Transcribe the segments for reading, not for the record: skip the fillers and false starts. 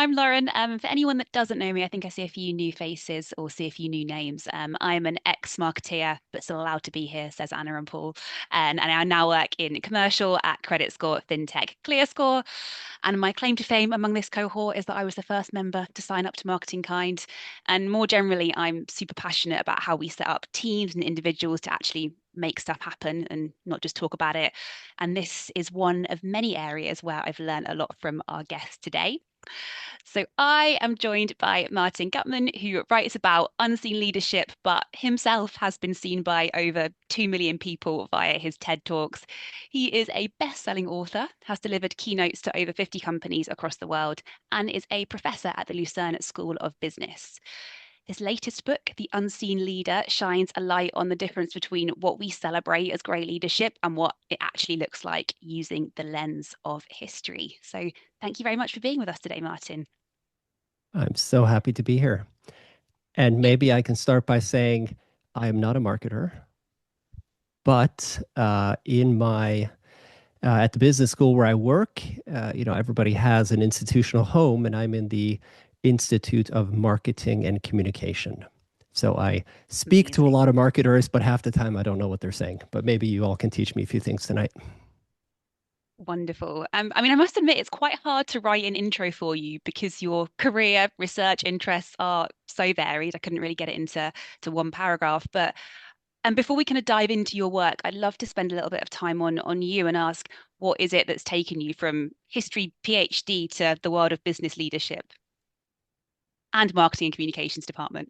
I'm Lauren. For anyone that doesn't know me, I think I see a few new faces or see a few new names. I'm an ex-marketeer, but still allowed to be here, says Anna and Paul. And I now work in commercial at credit score fintech ClearScore. And my claim to fame among this cohort is that I was the first member to sign up to Marketing Kind. And more generally, I'm super passionate about how we set up teams and individuals to actually make stuff happen and not just talk about it. And this is one of many areas where I've learned a lot from our guest today. So I am joined by Martin Gutmann, who writes about unseen leadership, but himself has been seen by over 2 million people via his TED Talks. He is a best-selling author, has delivered keynotes to over 50 companies across the world, and is a professor at the Lucerne School of Business. His latest book, The Unseen Leader, shines a light on the difference between what we celebrate as great leadership and what it actually looks like using the lens of history. So, thank you very much for being with us today, Martin. I'm so happy to be here. And maybe I can start by saying I am not a marketer, but in my at the business school where I work, everybody has an institutional home, and I'm in the Institute of Marketing and Communication. So I speak to a Amazing. lot of marketers, but half the time I don't know what they're saying. But maybe you all can teach me a few things tonight. Wonderful. I must admit, it's quite hard to write an intro for you because your career, research interests are so varied. I couldn't really get it into one paragraph. But and before we kind of dive into your work, I'd love to spend a little bit of time on you and ask what is it that's taken you from history PhD to the world of business leadership and marketing and communications department.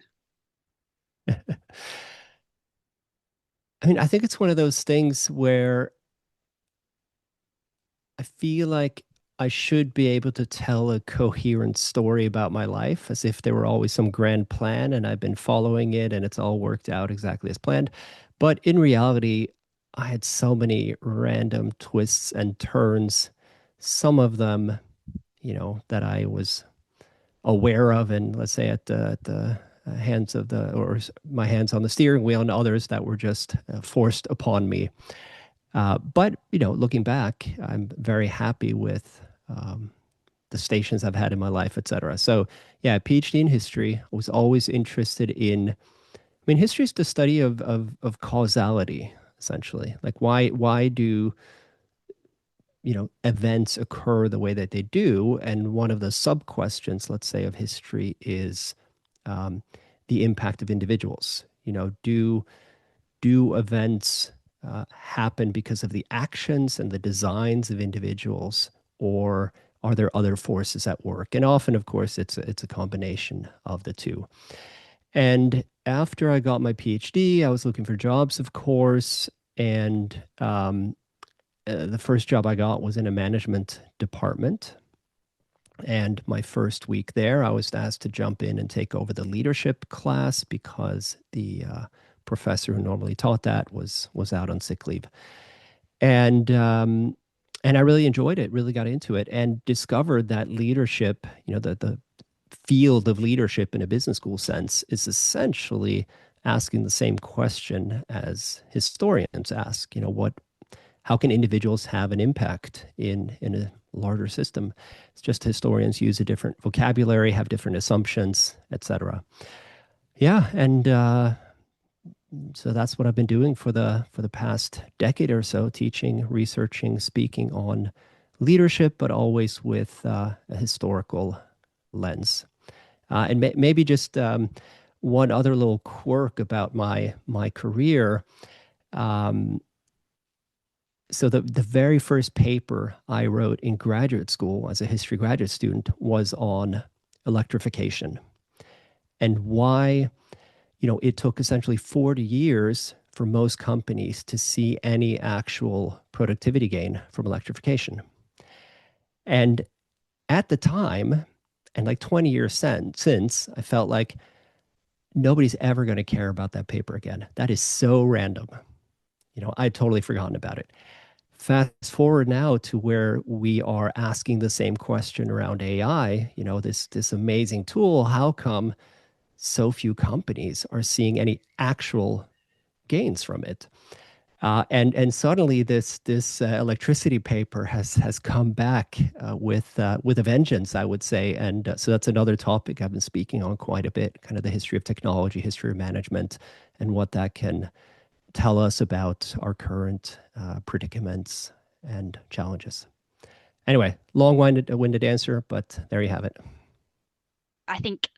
I mean, I think it's one of those things where I feel like I should be able to tell a coherent story about my life as if there were always some grand plan and I've been following it and it's all worked out exactly as planned. But in reality, I had so many random twists and turns, some of them, that I was aware of and let's say at the hands of the or my hands on the steering wheel, and others that were just forced upon me. But looking back, I'm very happy with the stations I've had in my life, et cetera. So, yeah, PhD in history. I was always interested in. I mean, history is the study of causality, essentially. Like, why do events occur the way that they do? And one of the sub questions, let's say, of history is um, the impact of individuals. Do events happen because of the actions and the designs of individuals, or are there other forces at work? And often, of course, it's a combination of the two. And after I got my PhD, I was looking for jobs, of course, and the first job I got was in a management department. And my first week there, I was asked to jump in and take over the leadership class because the professor who normally taught that was out on sick leave. And and I really enjoyed it, really got into it, and discovered that leadership, the field of leadership in a business school sense, is essentially asking the same question as historians ask. How can individuals have an impact in a larger system? It's just historians use a different vocabulary, have different assumptions, etc. Yeah, and so that's what I've been doing for the past decade or so, teaching, researching, speaking on leadership, but always with a historical lens. And maybe just one other little quirk about my career. Um, so the very first paper I wrote in graduate school as a history graduate student was on electrification and why it took essentially 40 years for most companies to see any actual productivity gain from electrification. And at the time, and like 20 years since, I felt like nobody's ever going to care about that paper again. That is so random. I'd totally forgotten about it. Fast forward now to where we are asking the same question around AI, this amazing tool. How come so few companies are seeing any actual gains from it? And suddenly this electricity paper has come back with a vengeance, I would say. And so that's another topic I've been speaking on quite a bit, kind of the history of technology, history of management, and what that can tell us about our current predicaments and challenges. Anyway, long-winded answer, but there you have it. I think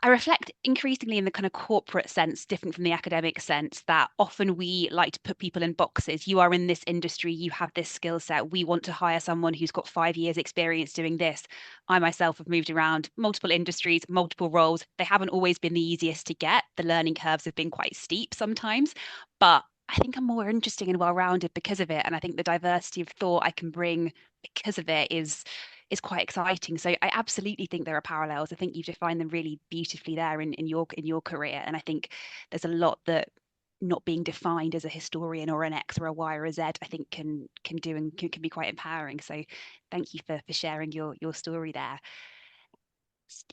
I reflect increasingly in the kind of corporate sense, different from the academic sense, that often we like to put people in boxes. You are in this industry, you have this skill set. We want to hire someone who's got 5 years experience doing this. I myself have moved around multiple industries, multiple roles. They haven't always been the easiest to get. The learning curves have been quite steep sometimes, but I think I'm more interesting and well-rounded because of it. And I think the diversity of thought I can bring because of it is quite exciting. So I absolutely think there are parallels. I think you've defined them really beautifully there in your career. And I think there's a lot that not being defined as a historian or an X or a Y or a Z, I think can do and can be quite empowering. So thank you for sharing your story there.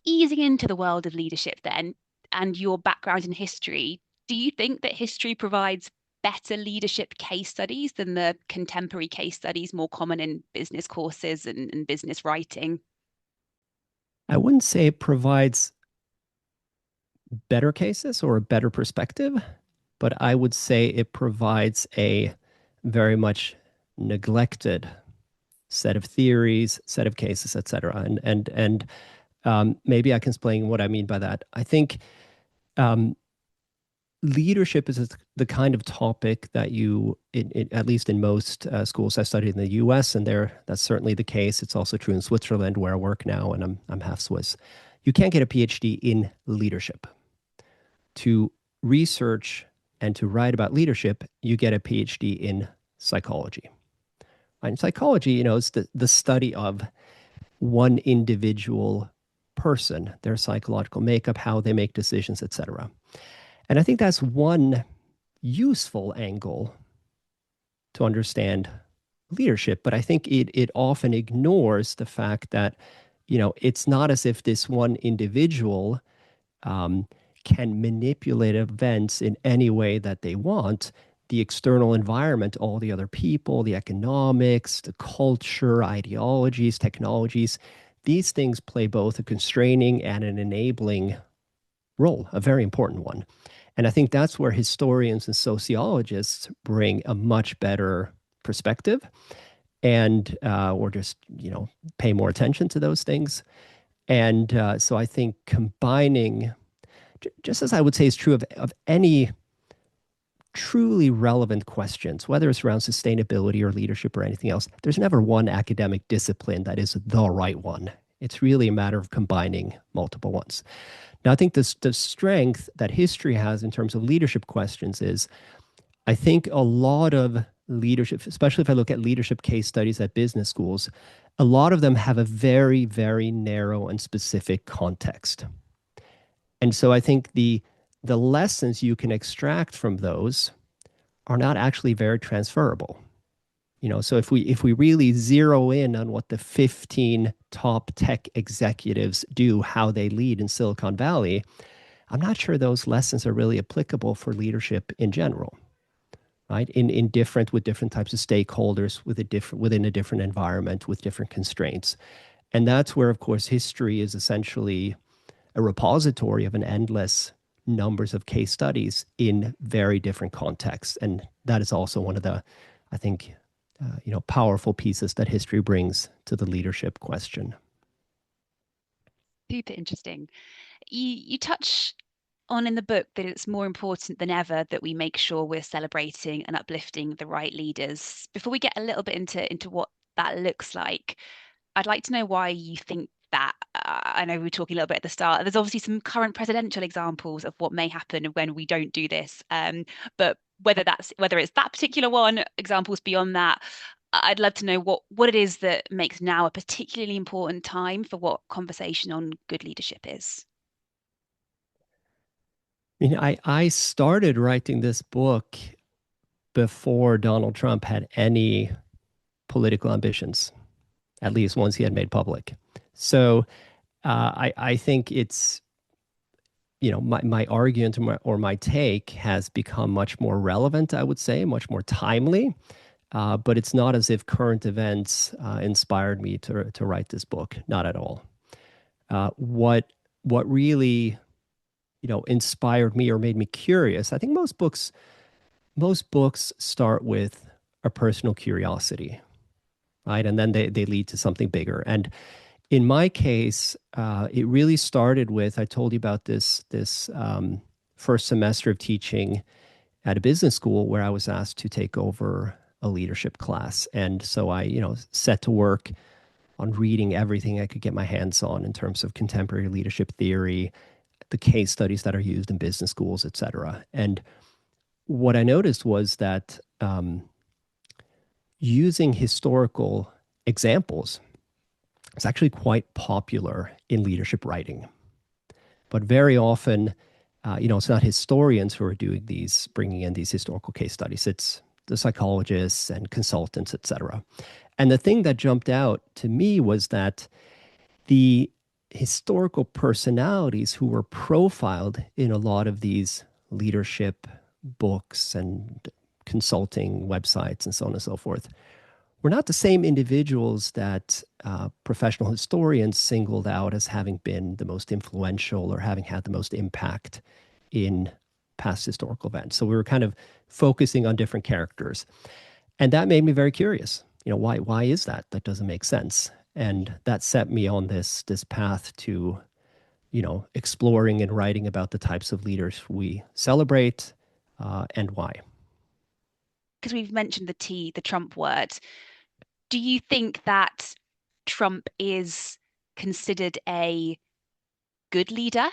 Easing into the world of leadership then and your background in history, do you think that history provides better leadership case studies than the contemporary case studies more common in business courses and business writing? I wouldn't say it provides better cases or a better perspective, but I would say it provides a very much neglected set of theories, set of cases, etc. And maybe I can explain what I mean by that. I think um, leadership is the kind of topic that at least in most schools I studied in the U.S. and there that's certainly the case. It's also true in Switzerland where I work now, and I'm half Swiss. You can't get a PhD in leadership. To research and to write about leadership, you get a PhD in psychology. And psychology, is the study of one individual person, their psychological makeup, how they make decisions, etc. And I think that's one useful angle to understand leadership, but I think it often ignores the fact that, it's not as if this one individual um, can manipulate events in any way that they want. The external environment, all the other people, the economics, the culture, ideologies, technologies, these things play both a constraining and an enabling role, a very important one. And I think that's where historians and sociologists bring a much better perspective and or just pay more attention to those things. And so I think combining, just as I would say is true of any truly relevant questions, whether it's around sustainability or leadership or anything else, there's never one academic discipline that is the right one. It's really a matter of combining multiple ones. Now, I think the strength that history has in terms of leadership questions is I think a lot of leadership, especially if I look at leadership case studies at business schools, a lot of them have a very, very narrow and specific context. And so I think the lessons you can extract from those are not actually very transferable. So if we really zero in on what the 15 top tech executives do, how they lead in Silicon Valley, I'm not sure those lessons are really applicable for leadership in general, right? In different with different types of stakeholders, within a different environment, with different constraints. And that's where, of course, history is essentially a repository of an endless numbers of case studies in very different contexts. And that is also one of the, I think, powerful pieces that history brings to the leadership question. Super interesting. You touch on in the book that it's more important than ever that we make sure we're celebrating and uplifting the right leaders. Before we get a little bit into what that looks like, I'd like to know why you think that. I know we were talking a little bit at the start. There's obviously some current presidential examples of what may happen when we don't do this. But whether it's that particular one, examples beyond that, I'd love to know what it is that makes now a particularly important time for what conversation on good leadership is. I started writing this book before Donald Trump had any political ambitions, at least ones he had made public. So I think my argument or my take has become much more relevant, I would say, much more timely. But it's not as if current events inspired me to write this book. Not at all. What really inspired me or made me curious. I think most books start with a personal curiosity, right? And then they lead to something bigger. And in my case, it really started with, I told you about this first semester of teaching at a business school where I was asked to take over a leadership class. And so I, set to work on reading everything I could get my hands on in terms of contemporary leadership theory, the case studies that are used in business schools, et cetera. And what I noticed was that using historical examples is actually quite popular in leadership writing. But very often, it's not historians who are bringing in these historical case studies. It's the psychologists and consultants, et cetera. And the thing that jumped out to me was that the historical personalities who were profiled in a lot of these leadership books and consulting websites and so on and so forth were not the same individuals that professional historians singled out as having been the most influential or having had the most impact in past historical events. So we were kind of focusing on different characters. And that made me very curious. Why is that? That doesn't make sense. And that set me on this path to, exploring and writing about the types of leaders we celebrate and why. Because we've mentioned the Trump word. Do you think that Trump is considered a good leader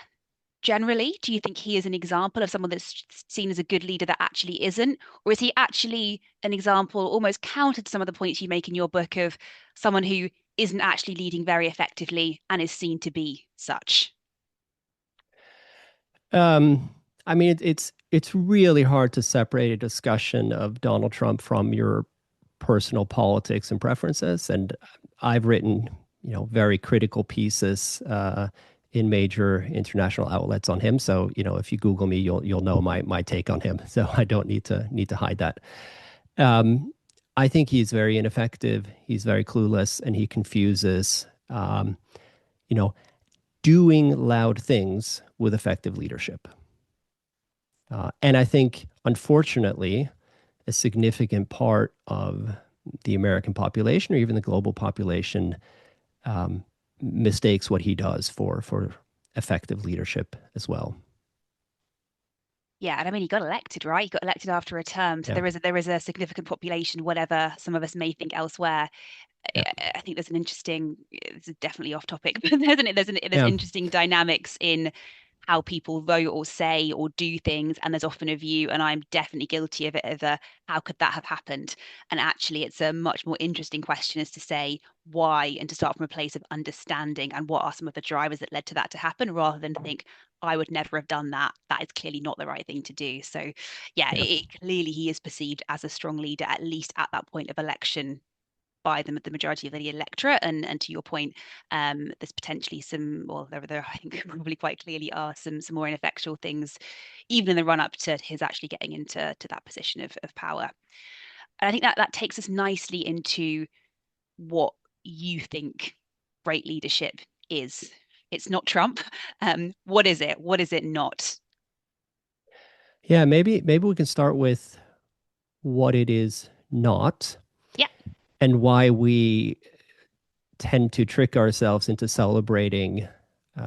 generally? Do you think he is an example of someone that's seen as a good leader that actually isn't? Or is he actually an example, almost counter to some of the points you make in your book, of someone who isn't actually leading very effectively and is seen to be such? Um, I mean, it's really hard to separate a discussion of Donald Trump from your personal politics and preferences. And I've written, very critical pieces in major international outlets on him. So, if you Google me, you'll know my take on him. So I don't need to hide that. I think he's very ineffective. He's very clueless, and he confuses, you know, doing loud things with effective leadership. And I think, unfortunately, a significant part of the American population or even the global population mistakes what he does for effective leadership as well. Yeah, and I mean, he got elected, right? He got elected after a term, so Yeah, there is a significant population, whatever some of us may think elsewhere. yeah, I think there's an interesting, this is definitely off topic, but there's yeah, interesting dynamics in how people vote or say or do things, and there's often a view, and I'm definitely guilty of it, of a how could that have happened? And actually, it's a much more interesting question as to say why, and to start from a place of understanding and what are some of the drivers that led to that to happen, rather than think I would never have done that. That is clearly not the right thing to do. So, yeah, yeah, clearly he is perceived as a strong leader, at least at that point of election by the majority of the electorate. And to your point, there's potentially some, well, there I think probably quite clearly are some more ineffectual things, even in the run up to his actually getting into that position of power. And I think that takes us nicely into what you think great leadership is. It's not Trump. What is it? What is it not? yeah. Maybe we can start with what it is not Yeah, and why we tend to trick ourselves into celebrating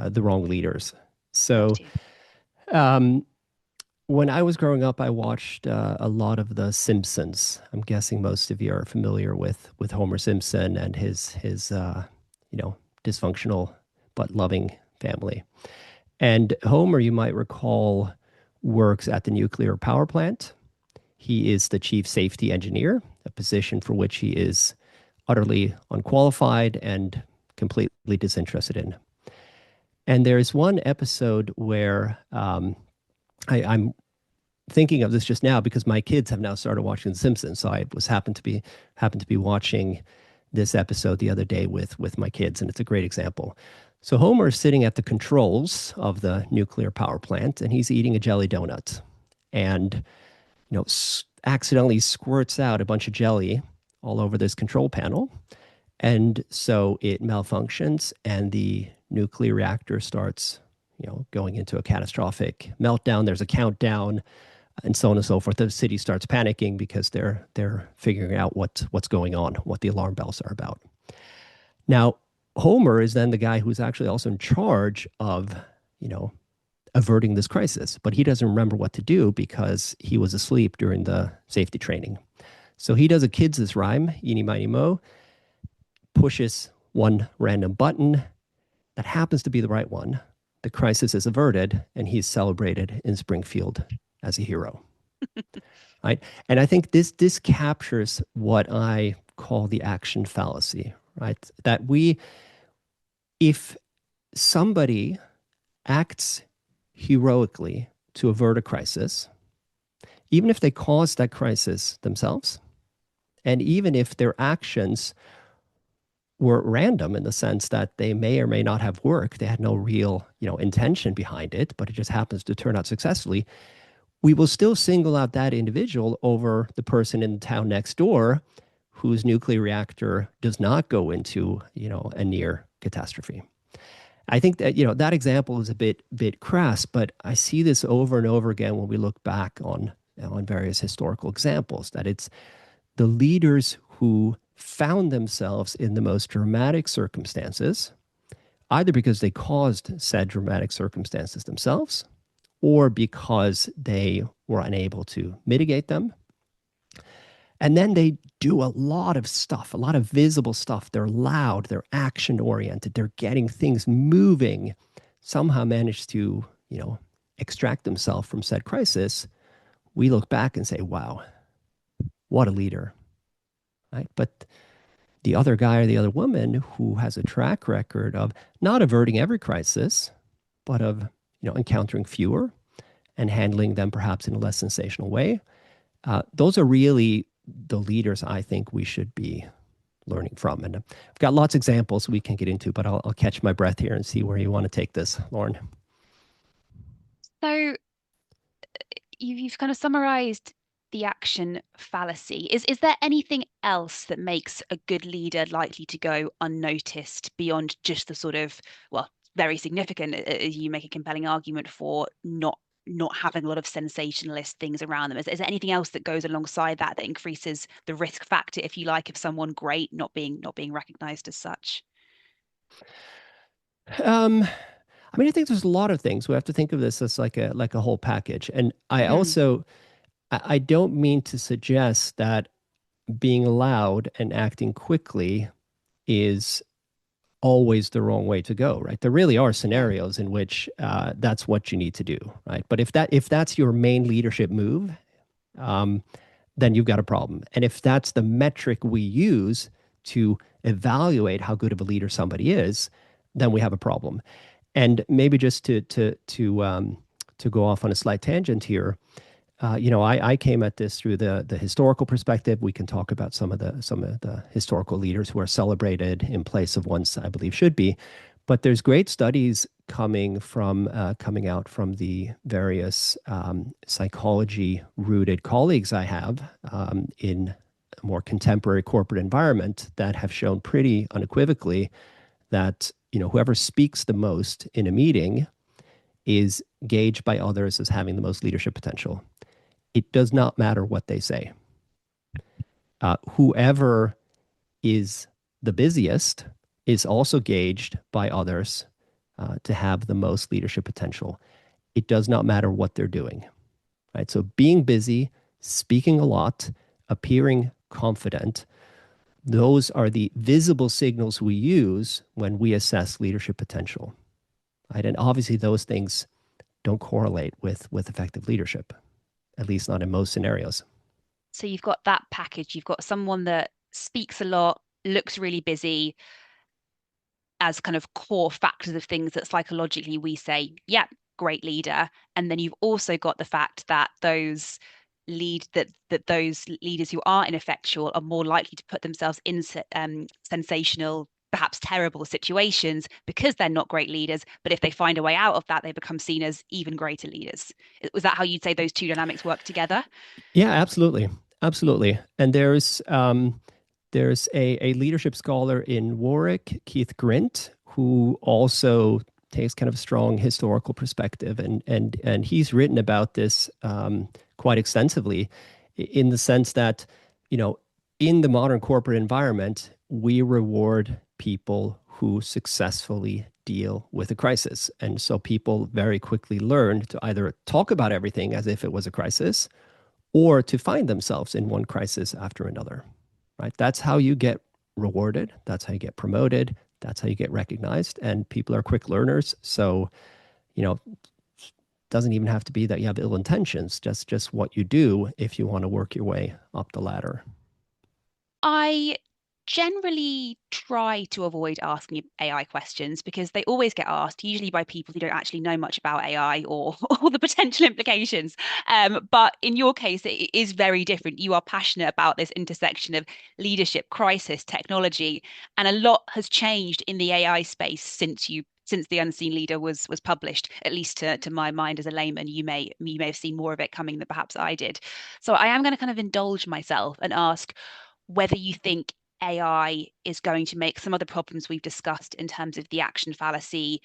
the wrong leaders. love So, to. um, when I was growing up, I watched a lot of The Simpsons. I'm guessing most of you are familiar with Homer Simpson and his you know dysfunctional but loving family. And Homer, you might recall, works at the nuclear power plant. He is the chief safety engineer, a position for which he is utterly unqualified and completely disinterested in. And there's one episode where I'm thinking of this just now because my kids have now started watching The Simpsons. So I was happened to be watching this episode the other day with my kids, and it's a great example. So Homer is sitting at the controls of the nuclear power plant and he's eating a jelly donut. And, accidentally squirts out a bunch of jelly all over this control panel. And so it malfunctions and the nuclear reactor starts, going into a catastrophic meltdown. There's a countdown and so on and so forth. The city starts panicking because they're figuring out what's going on, what the alarm bells are about. Now, Homer is then the guy who's actually also in charge of, you know, averting this crisis, but he doesn't remember what to do because he was asleep during the safety training. So he does a kids' rhyme, eeny, miny, mo, pushes one random button that happens to be the right one. The crisis is averted, and he's celebrated in Springfield as a hero. Right? And I think this captures what I call the action fallacy, right? That if somebody acts heroically to avert a crisis, even if they caused that crisis themselves, and even if their actions were random in the sense that they may or may not have worked, they had no real, intention behind it, but it just happens to turn out successfully, we will still single out that individual over the person in the town next door whose nuclear reactor does not go into, a near catastrophe. I think that that example is a bit crass, but I see this over and over again when we look back on various historical examples. That it's the leaders who found themselves in the most dramatic circumstances, either because they caused said dramatic circumstances themselves, or because they were unable to mitigate them. And then they do a lot of stuff, a lot of visible stuff. They're loud, they're action oriented, they're getting things moving, somehow manage to, extract themselves from said crisis. We look back and say, wow, what a leader. Right? But the other guy or the other woman who has a track record of not averting every crisis, but of, encountering fewer and handling them perhaps in a less sensational way, those are really the leaders I think we should be learning from. And I've got lots of examples we can get into, but I'll catch my breath here and see where you want to take this, Lauren. So you've kind of summarized the action fallacy. Is there anything else that makes a good leader likely to go unnoticed beyond just the sort of, well, very significant, you make a compelling argument for not having a lot of sensationalist things around them. Is there anything else that goes alongside that that increases the risk factor, if you like, of someone great not being recognized as such? Um, I mean, I think there's a lot of things. We have to think of this as like a whole package. And I Mm, also I don't mean to suggest that being loud and acting quickly is always the wrong way to go, right? There really are yeah. scenarios in which that's what you need to do, right? But if that's your main leadership move, um, then you've got a problem. And if that's the metric we use to evaluate how good of a leader somebody is, then we have a problem. And maybe just to go off on a slight tangent here, I came at this through the historical perspective. We can talk about some of the historical leaders who are celebrated in place of ones I believe should be. But there's great studies coming out from the various psychology rooted colleagues I have in a more contemporary corporate environment that have shown pretty unequivocally that whoever speaks the most in a meeting is gauged by others as having the most leadership potential. It does not matter what they say. Whoever is the busiest is also gauged by others to have the most leadership potential. It does not matter what they're doing. Right? So being busy, speaking a lot, appearing confident, those are the visible signals we use when we assess leadership potential. Right? And obviously those things don't correlate with effective leadership, at least not in most scenarios. So you've got that package. You've got someone that speaks a lot, looks really busy, as kind of core factors of things that psychologically we say, yeah, great leader. And then you've also got the fact that those leaders who are ineffectual are more likely to put themselves in sensational perhaps terrible situations because they're not great leaders. But if they find a way out of that, they become seen as even greater leaders. Was that how you'd say those two dynamics work together? Yeah, absolutely. Absolutely. And there's a leadership scholar in Warwick, Keith Grint, who also takes kind of a strong historical perspective, and he's written about this quite extensively, in the sense that, you know, in the modern corporate environment, we reward people who successfully deal with a crisis. And so people very quickly learn to either talk about everything as if it was a crisis, or to find themselves in one crisis after another, right? That's how you get rewarded. That's how you get promoted. That's how you get recognized. And people are quick learners. So, you know, it doesn't even have to be that you have ill intentions, just what you do if you want to work your way up the ladder. I generally try to avoid asking AI questions because they always get asked, usually by people who don't actually know much about AI or, or the potential implications. But in your case, it is very different. You are passionate about this intersection of leadership, crisis, technology, and a lot has changed in the AI space since The Unseen Leader was published, at least to my mind as a layman. You may have seen more of it coming than perhaps I did. So I am going to kind of indulge myself and ask whether you think AI is going to make some of the problems we've discussed in terms of the action fallacy,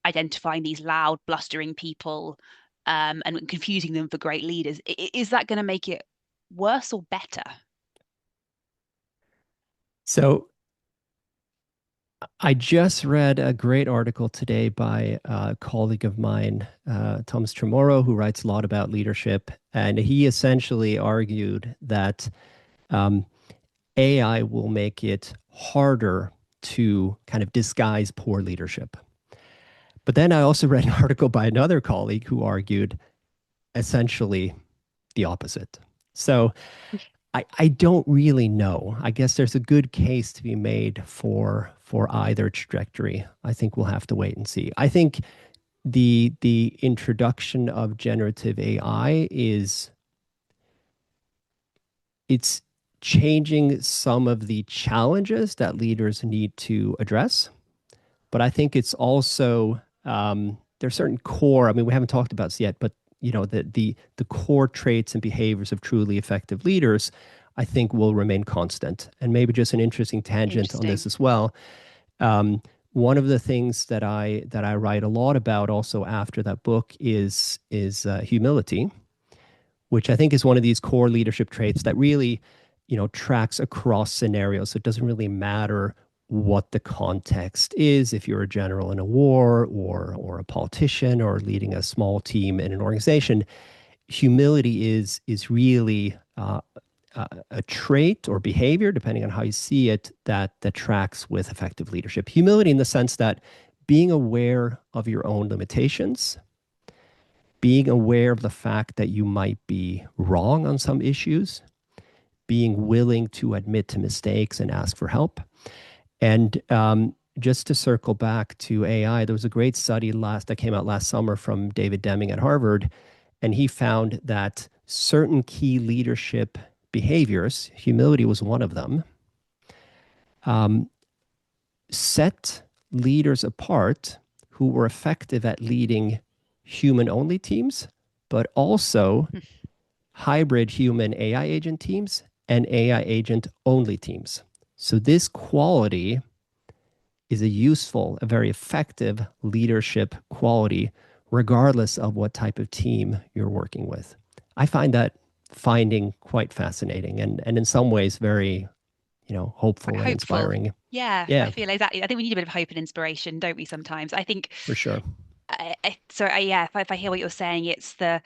identifying these loud, blustering people, and confusing them for great leaders. Is that going to make it worse or better? So I just read a great article today by a colleague of mine, Thomas Tremoro, who writes a lot about leadership. And he essentially argued that um, AI will make it harder to kind of disguise poor leadership. But then I also read an article by another colleague who argued essentially the opposite. So I don't really know. I guess there's a good case to be made for either trajectory. I think we'll have to wait and see. I think the introduction of generative AI is it's changing some of the challenges that leaders need to address. But I think it's also there's certain core. I mean, we haven't talked about this yet, but you know the core traits and behaviors of truly effective leaders, I think, will remain constant. And maybe just an interesting tangent on this Interesting. as well. Um, One of the things that I write a lot about also after that book is humility, which I think is one of these core leadership traits that really, you know, tracks across scenarios. So it doesn't really matter what the context is, if you're a general in a war or a politician or leading a small team in an organization. Humility is really a trait or behavior, depending on how you see it, that tracks with effective leadership. Humility in the sense that being aware of your own limitations, being aware of the fact that you might be wrong on some issues, being willing to admit to mistakes and ask for help. And just to circle back to AI, there was a great study that came out last summer from David Deming at Harvard, and he found that certain key leadership behaviors, humility was one of them, um, set leaders apart who were effective at leading human-only teams, but also hybrid human AI agent teams and AI agent only teams. So this quality is a useful, a very effective leadership quality, regardless of what type of team you're working with. I find that finding quite fascinating and in some ways very, you know, Quite hopeful and hopeful. inspiring. Yeah, I Yeah, feel exactly. I think we need a bit of hope and inspiration, don't we, sometimes? I think for sure. yeah, if I hear what you're saying, it's the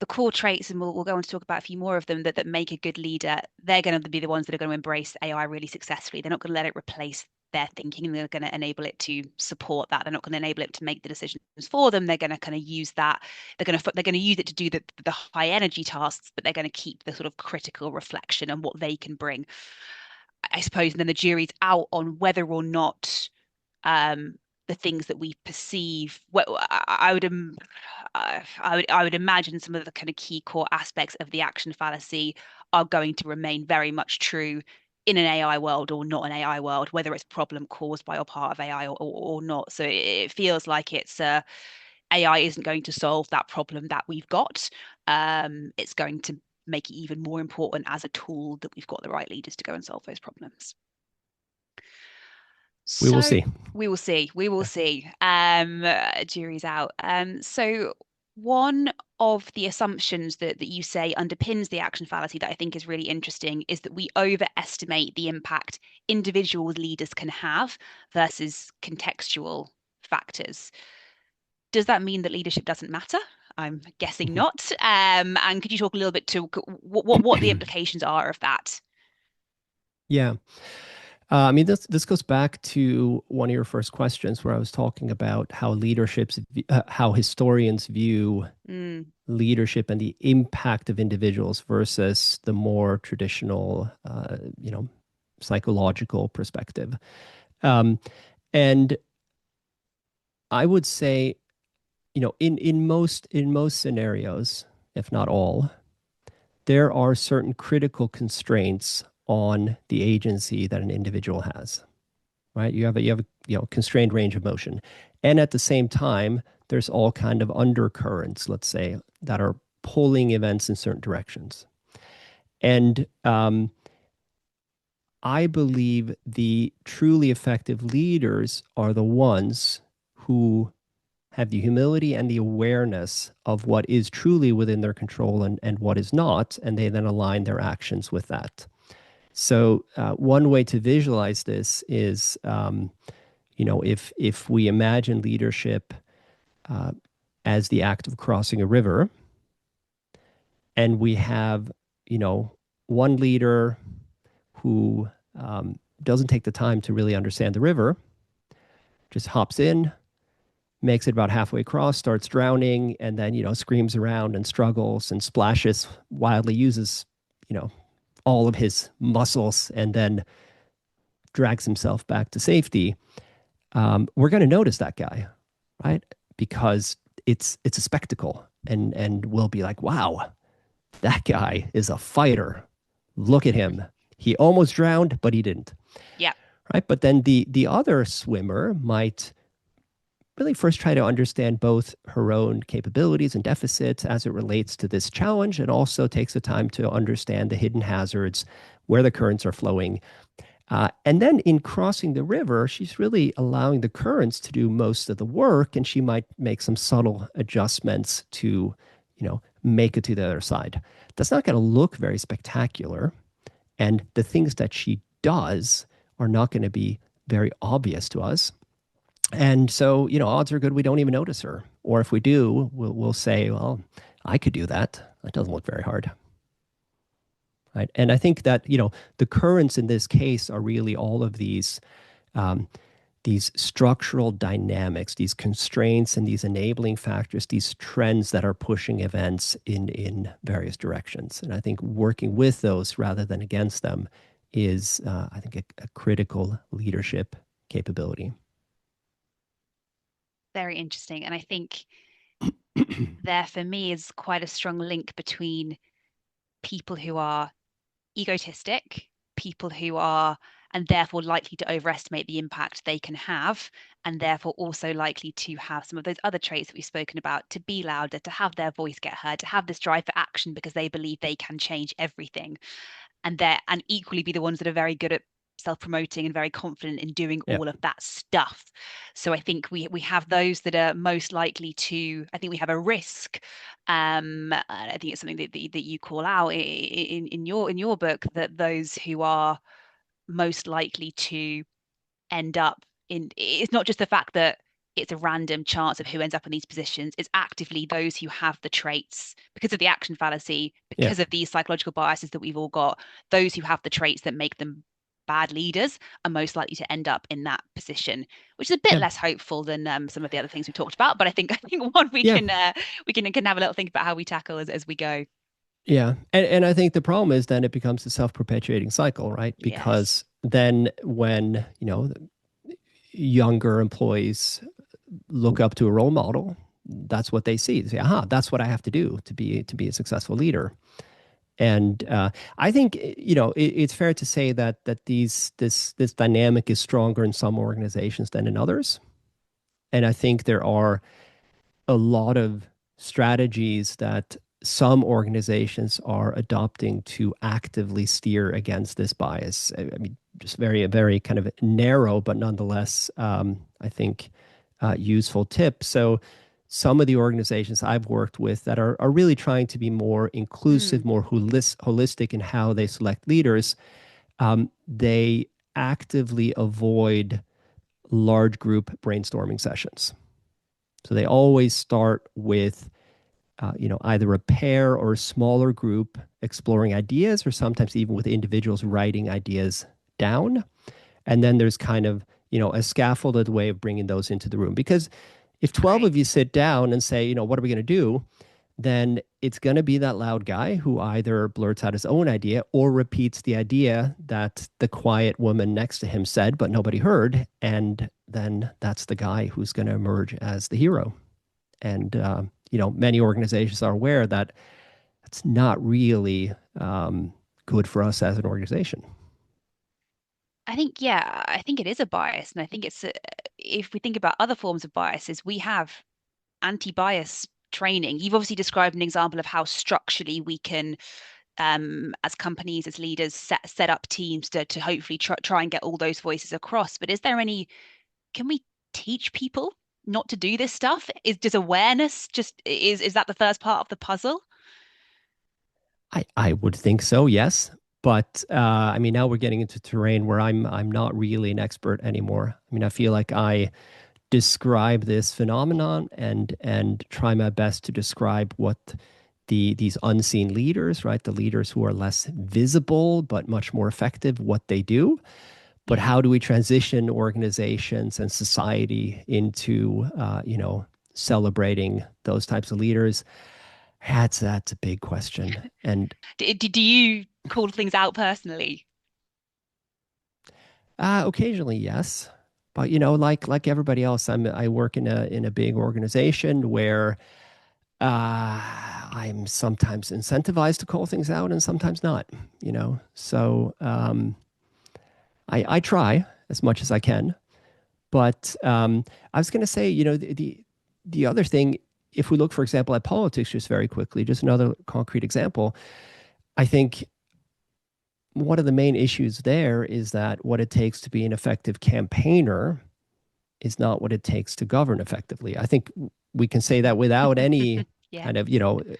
core traits, and we'll go on to talk about a few more of them that make a good leader. They're going to be the ones that are going to embrace AI really successfully. They're not going to let it replace their thinking, and they're going to enable it to support that. They're not going to enable it to make the decisions for them. They're going to kind of use that. They're going to use it to do the high energy tasks, but they're going to keep the sort of critical reflection and what they can bring, I suppose. And then the jury's out on whether or not um, the things that we perceive. Well, I would imagine some of the kind of key core aspects of the action fallacy are going to remain very much true in an AI world or not an AI world, whether it's a problem caused by or part of AI or not. So it feels like AI isn't going to solve that problem that we've got. It's going to make it even more important as a tool that we've got the right leaders to go and solve those problems. We will So see. we will see. We will see. Jury's out. So one of the assumptions that you say underpins the action fallacy that I think is really interesting is that we overestimate the impact individual leaders can have versus contextual factors. Does that mean that leadership doesn't matter? I'm guessing not. And could you talk a little bit to what the implications are of that? Yeah. I mean, this goes back to one of your first questions where I was talking about how how historians view Mm, leadership and the impact of individuals versus the more traditional, psychological perspective. Um, and I would say, in most scenarios, if not all, there are certain critical constraints on the agency that an individual has. Right? You have a constrained range of motion, and at the same time, there's all kind of undercurrents, let's say, that are pulling events in certain directions. And I believe the truly effective leaders are the ones who have the humility and the awareness of what is truly within their control and what is not, and they then align their actions with that. So, one way to visualize this is, if we imagine leadership uh, as the act of crossing a river, and we have, you know, one leader who doesn't take the time to really understand the river, just hops in, makes it about halfway across, starts drowning, and then, screams around and struggles and splashes wildly, uses, all of his muscles, and then drags himself back to safety. We're going to notice that guy, right? Because it's a spectacle, and we'll be like, wow, that guy is a fighter. Look at him. He almost drowned, but he didn't. yeah. Right. But then the other swimmer might really first try to understand both her own capabilities and deficits as it relates to this challenge, and also takes the time to understand the hidden hazards, where the currents are flowing. And then in crossing the river, she's really allowing the currents to do most of the work, and she might make some subtle adjustments to, make it to the other side. That's not going to look very spectacular, and the things that she does are not going to be very obvious to us. And so, odds are good we don't even notice her. Or if we do, we'll say, well, I could do that. That doesn't look very hard. Right. And I think that, the currents in this case are really all of these structural dynamics, these constraints and these enabling factors, these trends that are pushing events in various directions. And I think working with those rather than against them is, I think, a critical leadership capability. Very interesting. And I think there for me is quite a strong link between people who are egotistic, people who are, and therefore likely to overestimate the impact they can have, and therefore also likely to have some of those other traits that we've spoken about, to be louder, to have their voice get heard, to have this drive for action because they believe they can change everything, and equally be the ones that are very good at self-promoting and very confident in doing Yeah. all of that stuff. So I think we have those that are most likely to, I think we have a risk. I think it's something that you call out in your book, that those who are most likely to end up in, it's not just the fact that it's a random chance of who ends up in these positions. It's actively those who have the traits because of the action fallacy, Yeah. because of these psychological biases that we've all got. Those who have the traits that make them bad leaders are most likely to end up in that position, which is a bit Yeah. less hopeful than some of the other things we talked about. But I think one we Yeah. can have a little think about how we tackle as we go. Yeah. And I think the problem is then it becomes a self-perpetuating cycle, right? Yes. Because then when, younger employees look up to a role model, that's what they see. They say, aha, that's what I have to do to be a successful leader. And I think it's fair to say that this dynamic is stronger in some organizations than in others. And I think there are a lot of strategies that some organizations are adopting to actively steer against this bias. I mean, just very kind of narrow, but nonetheless, I think useful tip. So, some of the organizations I've worked with that are really trying to be more inclusive, Mm, more holistic in how they select leaders, they actively avoid large group brainstorming sessions. So they always start with either a pair or a smaller group exploring ideas, or sometimes even with individuals writing ideas down. And then there's kind of, a scaffolded way of bringing those into the room. Because if 12 great. of you sit down and say, what are we going to do? Then it's going to be that loud guy who either blurts out his own idea or repeats the idea that the quiet woman next to him said, but nobody heard. And then that's the guy who's going to emerge as the hero. And many organizations are aware that it's not really good for us as an organization. I think, yeah, I think it is a bias. And I think if we think about other forms of biases, we have anti-bias training. You've obviously described an example of how structurally we can, as companies, as leaders, set up teams to hopefully try and get all those voices across. But is there any, can we teach people not to do this stuff? Does awareness is that the first part of the puzzle? I would think so, yes. But I mean, now we're getting into terrain where I'm not really an expert anymore. I mean, I feel like I describe this phenomenon and try my best to describe what these unseen leaders, right? The leaders who are less visible but much more effective, what they do. But Yeah. how do we transition organizations and society into celebrating those types of leaders? That's a big question. And Do you call things out personally? occasionally, yes. But like everybody else, I work in a big organization where I'm sometimes incentivized to call things out and sometimes not. So I try as much as I can. But I was going to say, the other thing, if we look, for example, at politics, just very quickly, just another concrete example, I think one of the main issues there is that what it takes to be an effective campaigner is not what it takes to govern effectively. I think we can say that without any Yeah. kind of,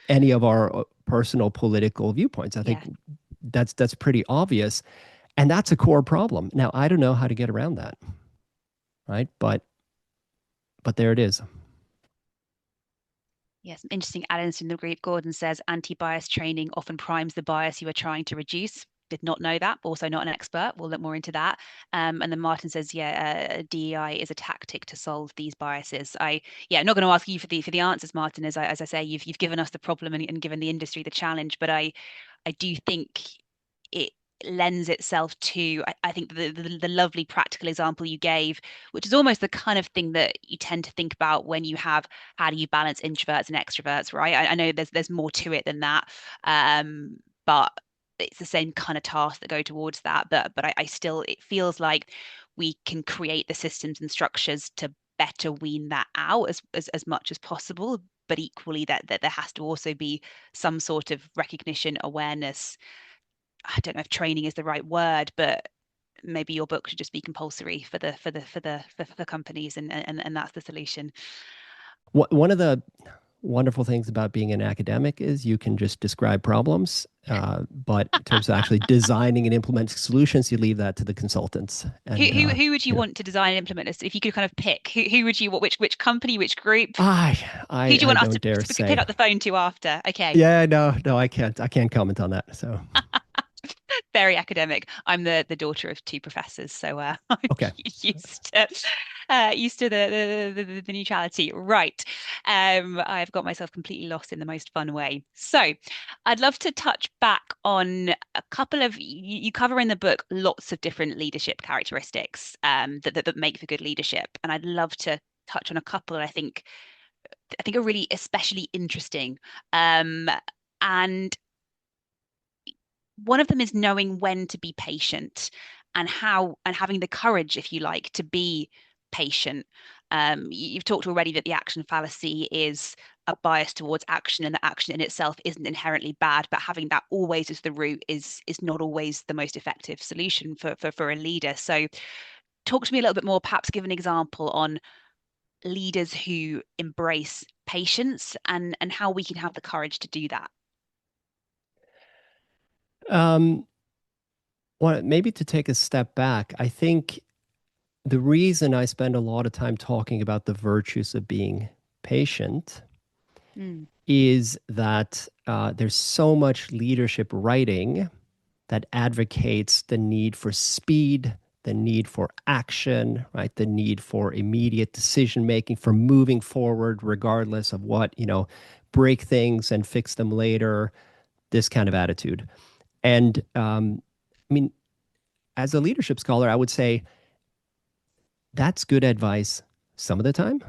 any of our personal political viewpoints. I think Yeah. that's pretty obvious. And that's a core problem. Now, I don't know how to get around that, right? But there it is. Yes, interesting add-ins from the Greek. Gordon says anti-bias training often primes the bias you are trying to reduce. Did not know that. Also, not an expert. We'll look more into that. And then Martin says, yeah, DEI is a tactic to solve these biases. I'm not going to ask you for the answers, Martin. As I say, you've given us the problem and given the industry the challenge. But I do think it lends itself to, I think the lovely practical example you gave, which is almost the kind of thing that you tend to think about when you have how do you balance introverts and extroverts, right? I know there's more to it than that, but it's the same kind of tasks that go towards that. But I still, it feels like we can create the systems and structures to better wean that out as much as possible. But equally, that there has to also be some sort of recognition, awareness. I don't know if training is the right word, but maybe your book should just be compulsory for companies, and that's the solution. One of the wonderful things about being an academic is you can just describe problems, but in terms of actually designing and implementing solutions, you leave that to the consultants. Who And who who would you want to design and implement this? If you could kind of pick, who would you, which company, which group? I Who do you I want us don't dare to pick say. up the phone to after? Okay. Yeah, no, I can't comment on that. So Very academic. I'm the daughter of two professors, so I'm okay. used to the neutrality. Right. I've got myself completely lost in the most fun way. So I'd love to touch back on a couple of you cover in the book lots of different leadership characteristics that make for good leadership, and I'd love to touch on a couple that I think are really especially interesting. Um, and one of them is knowing when to be patient and how, and having the courage, if you like, to be patient. You've talked already that the action fallacy is a bias towards action, and that action in itself isn't inherently bad, but having that always as the root is not always the most effective solution for a leader. So talk to me a little bit more, perhaps give an example on leaders who embrace patience and how we can have the courage to do that. Um, well, maybe to take a step back, I think the reason I spend a lot of time talking about the virtues of being patient Mm, is that there's so much leadership writing that advocates the need for speed, the need for action, right? The need for immediate decision making, for moving forward, regardless of what, break things and fix them later, this kind of attitude. And I mean, as a leadership scholar, I would say that's good advice some of the time,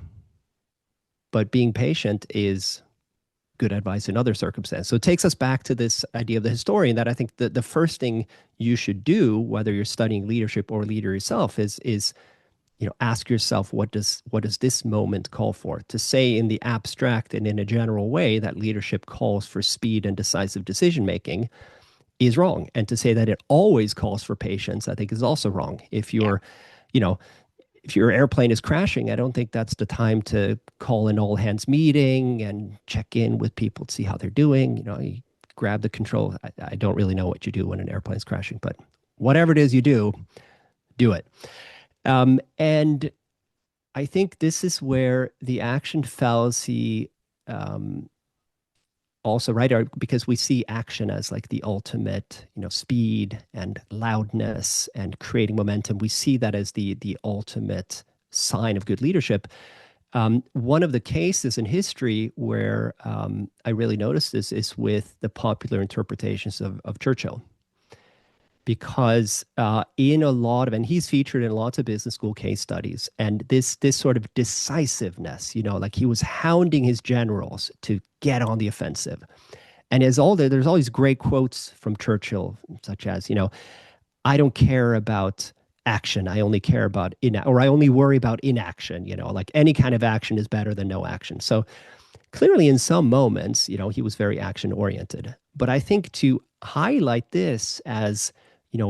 but being patient is good advice in other circumstances. So it takes us back to this idea of the historian, that I think the first thing you should do, whether you're studying leadership or leader yourself, is ask yourself, what does this moment call for? To say in the abstract and in a general way that leadership calls for speed and decisive decision making is wrong. And to say that it always calls for patience, I think, is also wrong. yeah. You know, if your airplane is crashing, I don't think that's the time to call an all hands meeting and check in with people to see how they're doing. You grab the control. I don't really know what you do when an airplane's crashing, but whatever it is you do it. And I think this is where the action fallacy um, also, right, because we see action as like the ultimate, speed and loudness and creating momentum. We see that as the ultimate sign of good leadership. One of the cases in history where I really noticed this is with the popular interpretations of Churchill, because in a lot of, and he's featured in lots of business school case studies, and this sort of decisiveness, like he was hounding his generals to get on the offensive. And there's all these great quotes from Churchill, such as, I don't care about action. I only care about or I only worry about inaction. Like any kind of action is better than no action. So clearly, in some moments, he was very action oriented. But I think to highlight this as,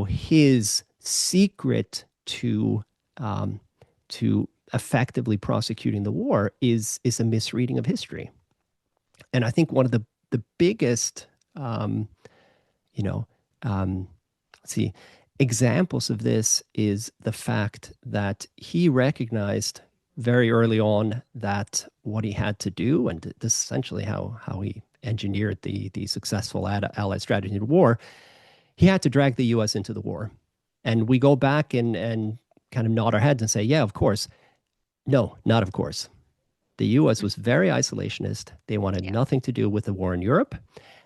his secret um, to effectively prosecuting the war is a misreading of history. And I think one of the biggest, um, you know, let's see, examples of this is the fact that he recognized very early on that what he had to do, and this is essentially how he engineered the successful Allied strategy in war, he had to drag the U.S. into the war. And we go back and kind of nod our heads and say, yeah, of course. No, not of course. The U.S. was very isolationist. They wanted Yeah. nothing to do with the war in Europe.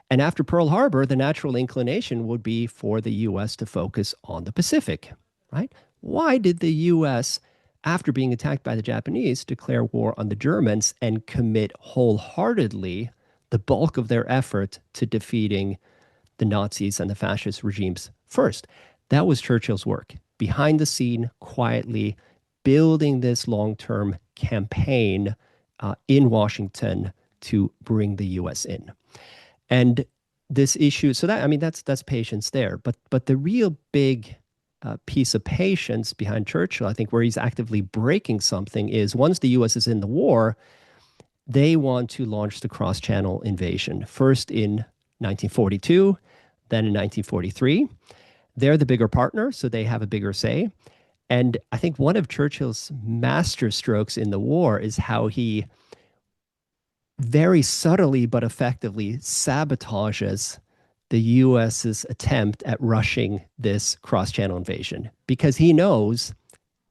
And after Pearl Harbor, the natural inclination would be for the U.S. to focus on the Pacific, right? Why did the U.S., after being attacked by the Japanese, declare war on the Germans and commit wholeheartedly the bulk of their effort to defeating the Nazis and the fascist regimes first? That was Churchill's work, behind the scene, quietly building this long-term campaign in Washington to bring the U.S. in. And this issue, so that, I mean, that's patience there. But the real big piece of patience behind Churchill, I think, where he's actively breaking something, is once the U.S. is in the war, they want to launch the cross-channel invasion. First in 1942, then in 1943. They're the bigger partner, so they have a bigger say. And I think one of Churchill's master strokes in the war is how he very subtly but effectively sabotages the US's attempt at rushing this cross-channel invasion, because he knows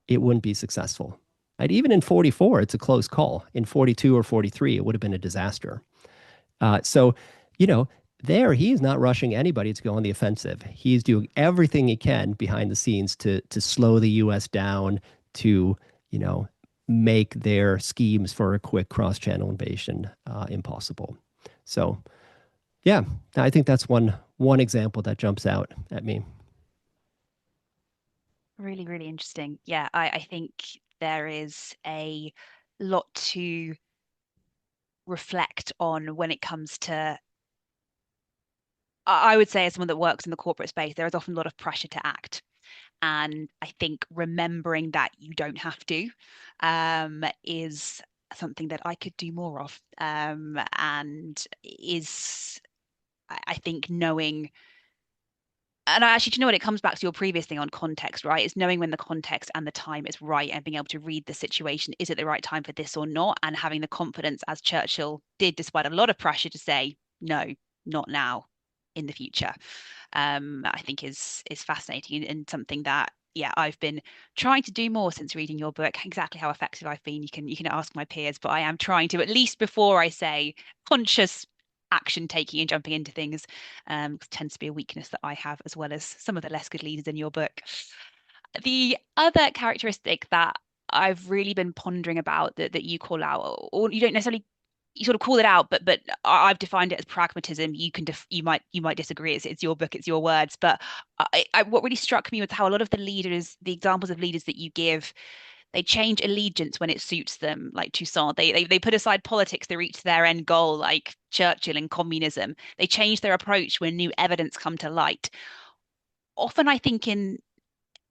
it wouldn't be successful. Right? Even in 44, it's a close call. In 42 or 43, it would have been a disaster. So, you know, there he's not rushing anybody to go on the offensive. He's doing everything he can behind the scenes to slow the U.S. down, to, make their schemes for a quick cross-channel invasion impossible. So Yeah, I think that's one example that jumps out at me. Really, really interesting. Yeah, I think there is a lot to reflect on when it comes to, I would say, as someone that works in the corporate space, there is often a lot of pressure to act. And I think remembering that you don't have to is something that I could do more of. And is, I think, knowing, and actually, do you know what? It comes back to your previous thing on context, right? It's knowing when the context and the time is right and being able to read the situation. Is it the right time for this or not? And having the confidence, as Churchill did, despite a lot of pressure, to say, no, not now, in the future. I think is fascinating and something that, yeah, I've been trying to do more since reading your book. Exactly how effective I've been, you can ask my peers, but I am trying to, at least before I say conscious action taking and jumping into things, tends to be a weakness that I have, as well as some of the less good leaders in your book. The other characteristic that I've really been pondering about that you call out, or you don't necessarily, you sort of call it out, but I've defined it as pragmatism. You can you might disagree. It's your book, it's your words. But what really struck me was how a lot of the leaders, the examples of leaders that you give, they change allegiance when it suits them, like Toussaint. They put aside politics to reach their end goal, like Churchill and communism. They change their approach when new evidence come to light. Often, I think in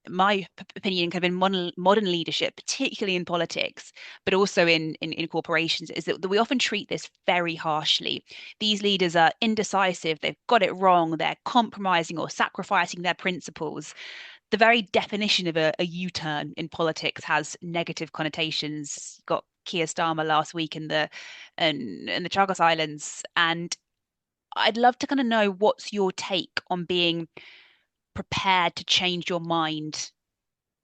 my opinion, kind of in modern leadership, particularly in politics, but also in corporations, is that we often treat this very harshly. These leaders are indecisive, they've got it wrong, they're compromising or sacrificing their principles. The very definition of a U-turn in politics has negative connotations. Got Keir Starmer last week in the Chagos Islands, and I'd love to kind of know what's your take on being prepared to change your mind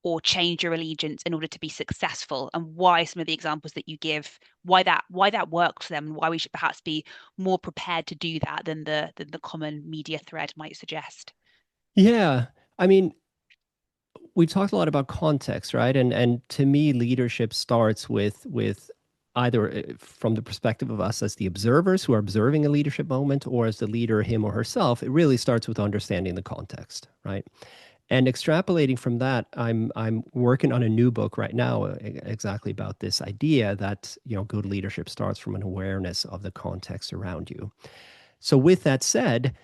or change your allegiance in order to be successful, and why some of the examples that you give, why that worked for them, and why we should perhaps be more prepared to do that than the common media thread might suggest. Yeah, I mean, we talked a lot about context, right? And to me, leadership starts with either from the perspective of us as the observers who are observing a leadership moment, or as the leader, him or herself. It really starts with understanding the context, right? And extrapolating from that, I'm working on a new book right now, exactly about this idea that good leadership starts from an awareness of the context around you. So with that said,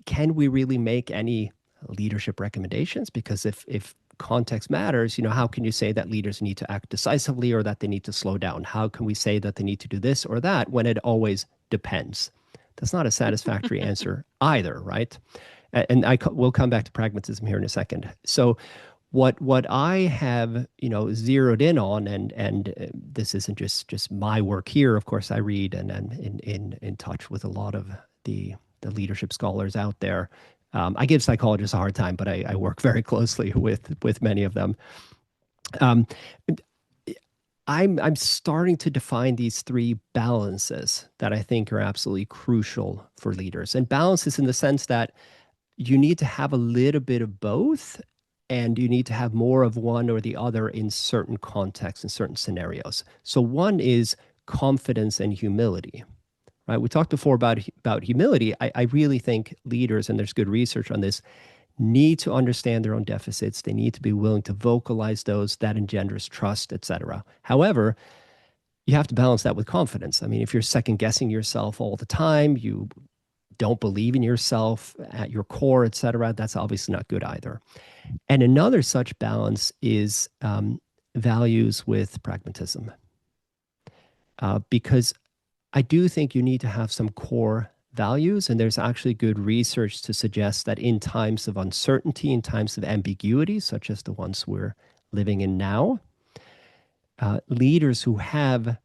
can we really make any leadership recommendations? Because if context matters, how can you say that leaders need to act decisively or that they need to slow down? How can we say that they need to do this or that when it always depends? That's not a satisfactory answer either, right? And we'll come back to pragmatism here in a second. So what I have zeroed in on, and this isn't just my work here. Of course, I read and I'm in touch with a lot of the leadership scholars out there. I give psychologists a hard time, but I work very closely with many of them. Um, I'm starting to define these three balances that I think are absolutely crucial for leaders. And balances in the sense that you need to have a little bit of both, and you need to have more of one or the other in certain contexts, in certain scenarios. So one is confidence and humility, right? We talked before about humility. I really think leaders, and there's good research on this, need to understand their own deficits. They need to be willing to vocalize those. That engenders trust, etc. However, you have to balance that with confidence. I mean, if you're second guessing yourself all the time, you don't believe in yourself at your core, etc., that's obviously not good either. And another such balance is values with pragmatism, because I do think you need to have some core values. And there's actually good research to suggest that in times of uncertainty, in times of ambiguity, such as the ones we're living in now, leaders who have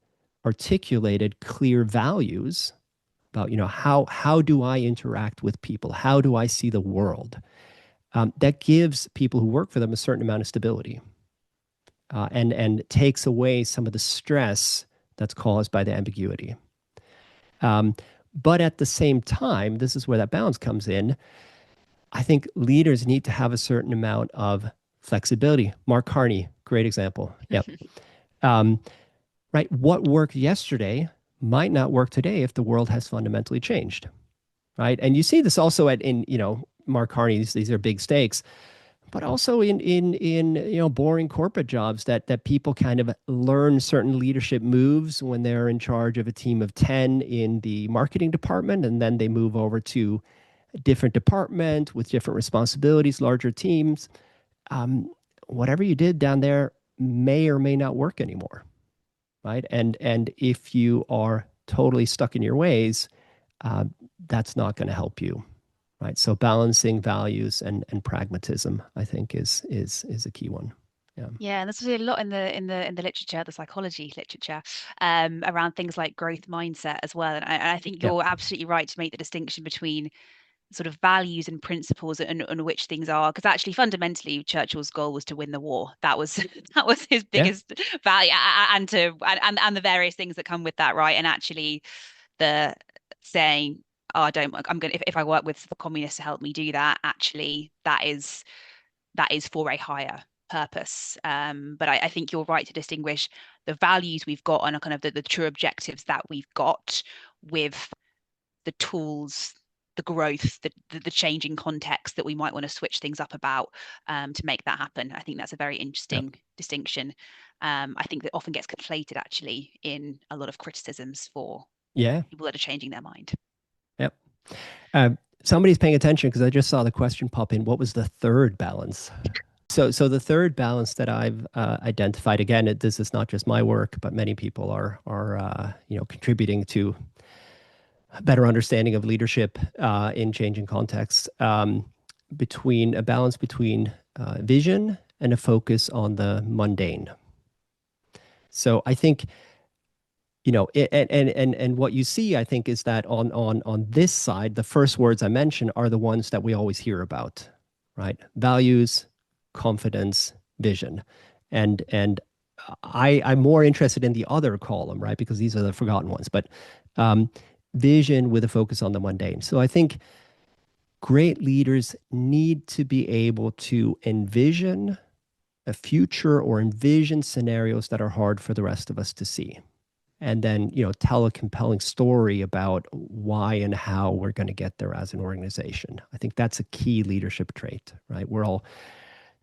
articulated clear values about, how do I interact with people? How do I see the world? That gives people who work for them a certain amount of stability, and takes away some of the stress that's caused by the ambiguity. Um, but at the same time, this is where that balance comes in. I think leaders need to have a certain amount of flexibility. Mark Carney, great example. Yep. Um, right. What worked yesterday might not work today if the world has fundamentally changed. right? And you see this also in, Mark Carney, these are big stakes, but also in boring corporate jobs that people kind of learn certain leadership moves when they're in charge of a team of 10 in the marketing department, and then they move over to a different department with different responsibilities, larger teams. um, Whatever you did down there may or may not work anymore, right? And if you are totally stuck in your ways, uh, that's not going to help you, right? So balancing values and pragmatism, I think, is a key one. Yeah. Yeah, and there's really a lot in the literature, the psychology literature, around things like growth mindset as well. And I think Yeah. you're absolutely right to make the distinction between sort of values and principles and which things are, because actually fundamentally Churchill's goal was to win the war. That was that was his Yeah. biggest value, and the various things that come with that, right? And actually the saying, oh, I don't, I'm gonna, if I work with the communists to help me do that, actually that is for a higher purpose. But I think you're right to distinguish the values we've got and kind of the true objectives that we've got with the tools, the growth, the changing context that we might want to switch things up about, to make that happen. I think that's a very Yeah. interesting distinction. I think that often gets conflated actually in a lot of criticisms for Yeah. people that are changing their mind. Yep. Somebody's paying attention because I just saw the question pop in. What was the third balance? So the third balance that I've identified, again, this is not just my work, but many people are contributing to a better understanding of leadership in changing contexts, between a balance between vision and a focus on the mundane. So I think, and what you see, I think, is that on this side, the first words I mentioned are the ones that we always hear about, right? Values, confidence, vision, and I'm more interested in the other column, right? Because these are the forgotten ones, but um, vision with a focus on the mundane. So I think great leaders need to be able to envision a future or envision scenarios that are hard for the rest of us to see, and then tell a compelling story about why and how we're going to get there as an organization. I think that's a key leadership trait, right? We're all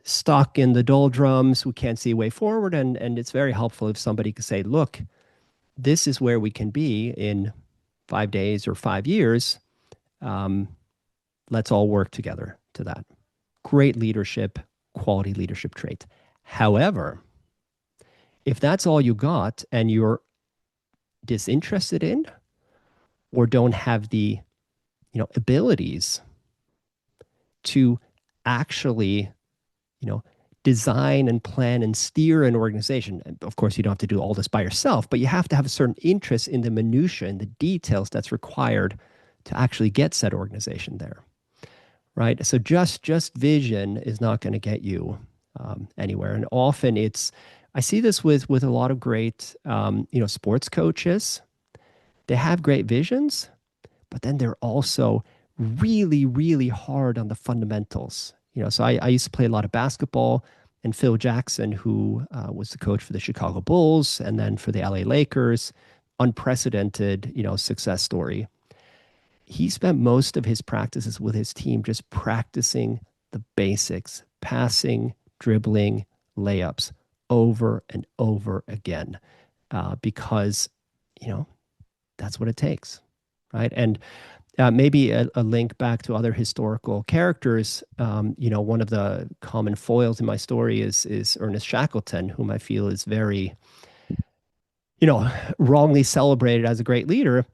stuck in the doldrums, we can't see a way forward, and it's very helpful if somebody could say, look, this is where we can be in 5 days or 5 years. um, let's all work together to that. Great leadership, quality leadership trait. However, if that's all you got and you're disinterested in or don't have the abilities to actually you know design and plan and steer an organization, and of course you don't have to do all this by yourself, but you have to have a certain interest in the minutia and the details that's required to actually get said organization there, right? So just vision is not going to get you anywhere. And often I see this with a lot of great sports coaches. They have great visions, but then they're also really, really hard on the fundamentals. So I used to play a lot of basketball, and Phil Jackson, who was the coach for the Chicago Bulls and then for the LA Lakers, unprecedented, success story. He spent most of his practices with his team just practicing the basics, passing, dribbling, layups over and over again, because, that's what it takes, right? And maybe a link back to other historical characters. One of the common foils in my story is Ernest Shackleton, whom I feel is very, wrongly celebrated as a great leader.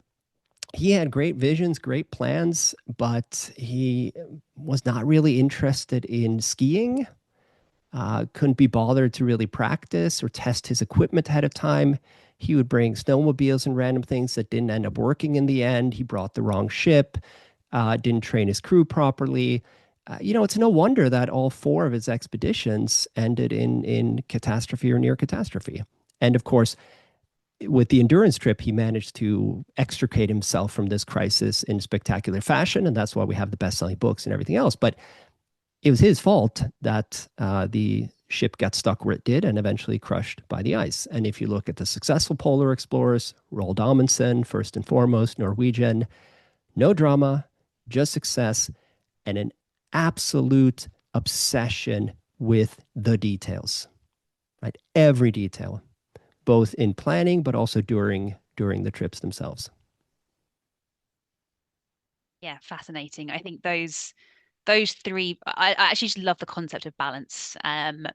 He had great visions, great plans, but he was not really interested in skiing. Couldn't be bothered to really practice or test his equipment ahead of time. He would bring snowmobiles and random things that didn't end up working in the end. He brought the wrong ship, didn't train his crew properly. It's no wonder that all four of his expeditions ended in catastrophe or near catastrophe. And of course, with the endurance trip, he managed to extricate himself from this crisis in spectacular fashion. And that's why we have the best-selling books and everything else. But it was his fault that the ship got stuck where it did and eventually crushed by the ice. And if you look at the successful polar explorers, Roald Amundsen, first and foremost, Norwegian, no drama, just success, and an absolute obsession with the details, right? Every detail, both in planning, but also during the trips themselves. Yeah, fascinating. I think those three, I actually just love the concept of balance,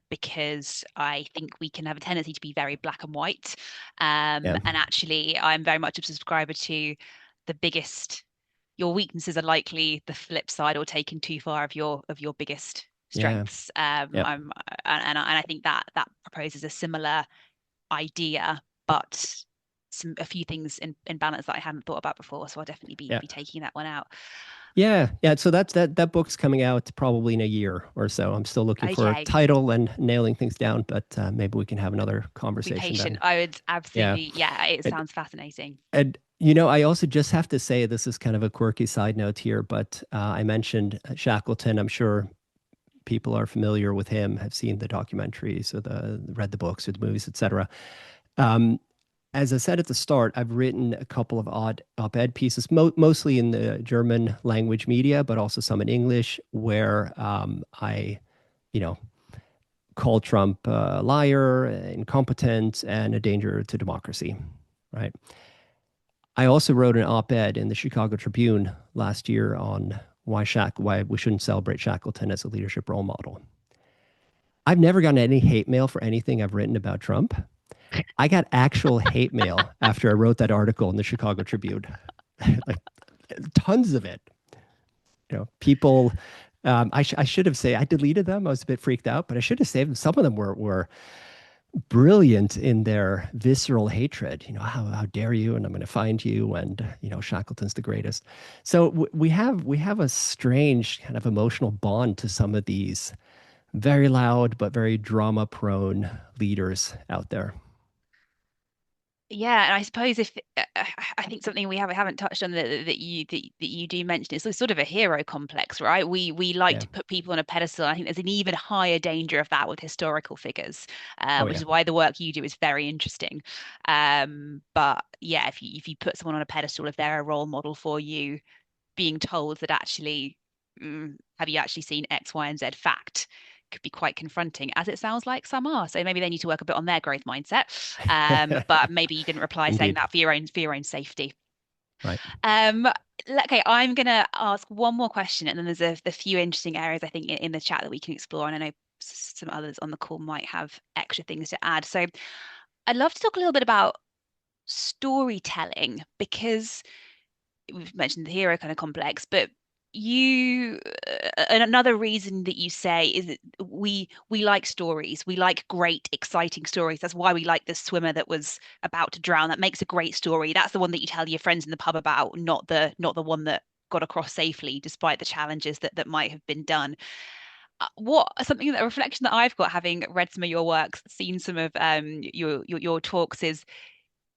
because I think we can have a tendency to be very black and white. Yeah. And actually, I'm very much a subscriber to the biggest, your weaknesses are likely the flip side or taken too far of your biggest Yeah. strengths. Yep. And I think that that proposes a similar idea, but a few things in balance that I hadn't thought about before. So I'll definitely Yeah. be taking that one out. Yeah. Yeah. So that book's coming out probably in a year or so. I'm still looking for a Okay, title and nailing things down, but maybe we can have another be conversation patient. then. I would Yeah. absolutely, yeah, it And, sounds fascinating. and I also just have to say this is kind of a quirky side note here, but I mentioned Shackleton. I'm sure people are familiar with him, have seen the documentaries or the read the books or the movies, etc. Um, as I said at the start, I've written a couple of odd op-ed pieces, mostly in the German language media, but also some in English, where I, you know, call Trump a liar, incompetent, and a danger to democracy. Right. I also wrote an op-ed in the Chicago Tribune last year on why we shouldn't celebrate Shackleton as a leadership role model. I've never gotten any hate mail for anything I've written about Trump. I got actual hate mail after I wrote that article in the Chicago Tribune, like tons of it. People. I should have said I deleted them. I was a bit freaked out, but I should have saved them. Some of them were brilliant in their visceral hatred. How dare you? And I'm going to find you. And Shackleton's the greatest. So we have a strange kind of emotional bond to some of these very loud but very drama prone leaders out there. Yeah, and I suppose if I think something we haven't touched on that you do mention is sort of a hero complex, right? We like Yeah. to put people on a pedestal. I think there's an even higher danger of that with historical figures, Oh which yeah. is why the work you do is very interesting. But yeah, if you put someone on a pedestal, if they're a role model for you, being told that actually, have you actually seen X, Y, and Z fact could be quite confronting, as it sounds like some are. So maybe they need to work a bit on their growth mindset. But maybe you didn't reply saying Indeed. that for your own safety. Right. Um, okay, I'm gonna ask one more question, and then there's a few interesting areas I think in the chat that we can explore, and I know some others on the call might have extra things to add. So I'd love to talk a little bit about storytelling because we've mentioned the hero kind of complex, but you and another reason that you say is that we like stories. We like great, exciting stories. That's why we like the swimmer that was about to drown. That makes a great story. That's the one that you tell your friends in the pub about, not the one that got across safely despite the challenges that might have been done. What something that a reflection that I've got having read some of your works, seen some of your talks is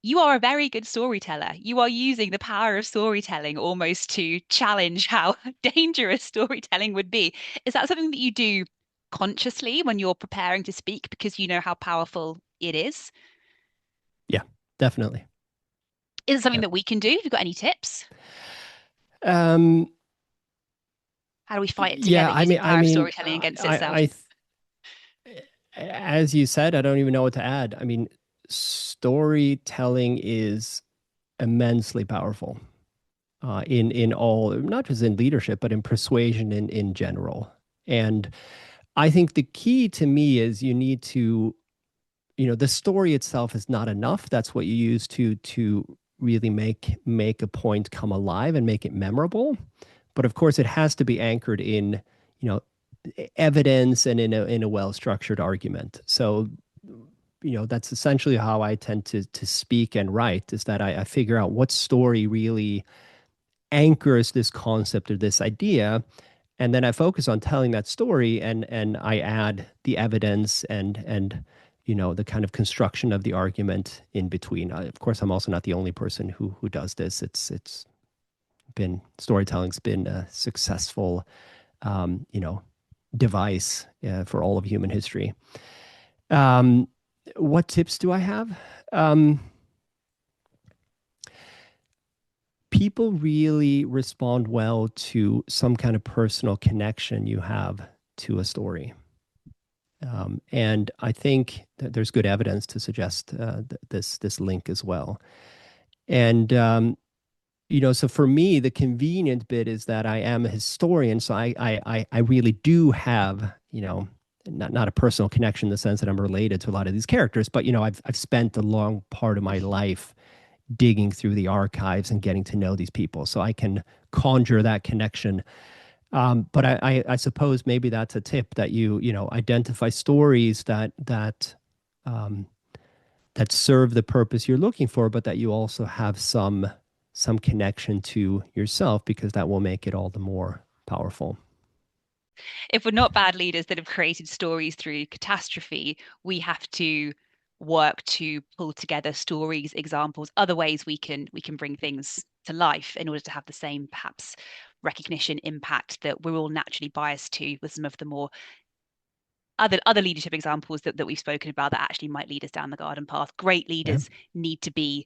you are a very good storyteller. You are using the power of storytelling almost to challenge how dangerous storytelling would be. Is that something that you do consciously when you're preparing to speak because you know how powerful it is? Yeah, definitely. Is it something Yeah. that we can do? Have you got any tips? Um, How do we fight it yeah, together using the power of storytelling against itself? as you said, I don't even know what to add. I mean, storytelling is immensely powerful in all, not just in leadership, but in persuasion in general. And I think the key to me is you need to, the story itself is not enough. That's what you use to really make a point come alive and make it memorable. But of course, it has to be anchored in, you know, evidence and in a well-structured argument. So, that's essentially how I tend to speak and write, is that I figure out what story really anchors this concept or this idea, and then I focus on telling that story, and I add the evidence and the kind of construction of the argument in between. Of course, I'm also not the only person who does this. It's been storytelling's been a successful device for all of human history. Um, what tips do I have? Um, people really respond well to some kind of personal connection you have to a story. And I think that there's good evidence to suggest this link as well. And so for me, the convenient bit is that I am a historian, so I really do have, not a personal connection in the sense that I'm related to a lot of these characters, but I've spent a long part of my life digging through the archives and getting to know these people, so I can conjure that connection. But I suppose maybe that's a tip that identify stories um, that serve the purpose you're looking for, but that you also have some connection to yourself, because that will make it all the more powerful. If we're not bad leaders that have created stories through catastrophe, we have to work to pull together stories, examples, other ways we can bring things to life in order to have the same perhaps recognition impact that we're all naturally biased to with some of the more other leadership examples that we've spoken about that actually might lead us down the garden path. Great Yeah. leaders need to be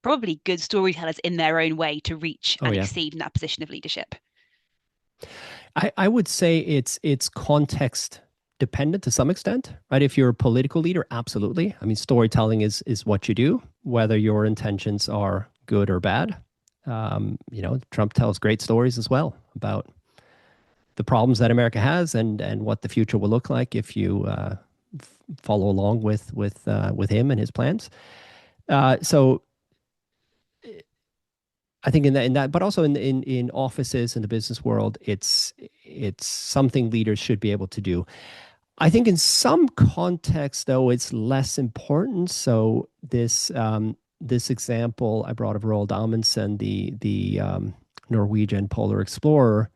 probably good storytellers in their own way to reach Oh and yeah. exceed in that position of leadership. I would say it's context dependent to some extent, right? If you're a political leader, absolutely. I mean, storytelling is what you do, whether your intentions are good or bad. Trump tells great stories as well about the problems that America has, and what the future will look like if you follow along with him and his plans. So I think in that, but also in offices in the business world, it's something leaders should be able to do. I think in some contexts, though, it's less important. So this example I brought of Roald Amundsen, the Norwegian polar explorer,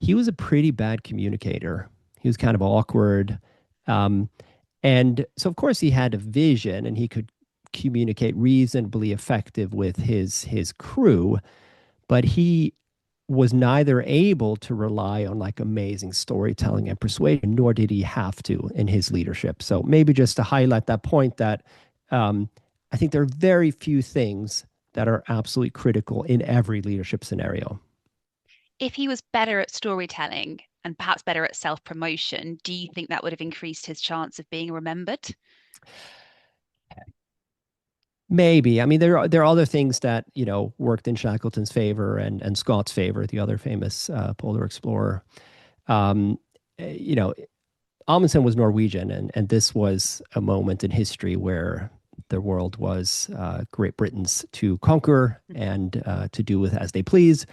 he was a pretty bad communicator. He was kind of awkward, um, and so of course he had a vision and he could communicate reasonably effective with his crew, but he was neither able to rely on like amazing storytelling and persuasion, nor did he have to in his leadership. So maybe just to highlight that point, that um, I think there are very few things that are absolutely critical in every leadership scenario. If he was better at storytelling and perhaps better at self-promotion, do you think that would have increased his chance of being remembered? Maybe. I mean, there are other things that worked in Shackleton's favor and Scott's favor, the other famous polar explorer. Um, you know, Amundsen was Norwegian, and this was a moment in history where the world was Great Britain's to conquer and to do with as they please.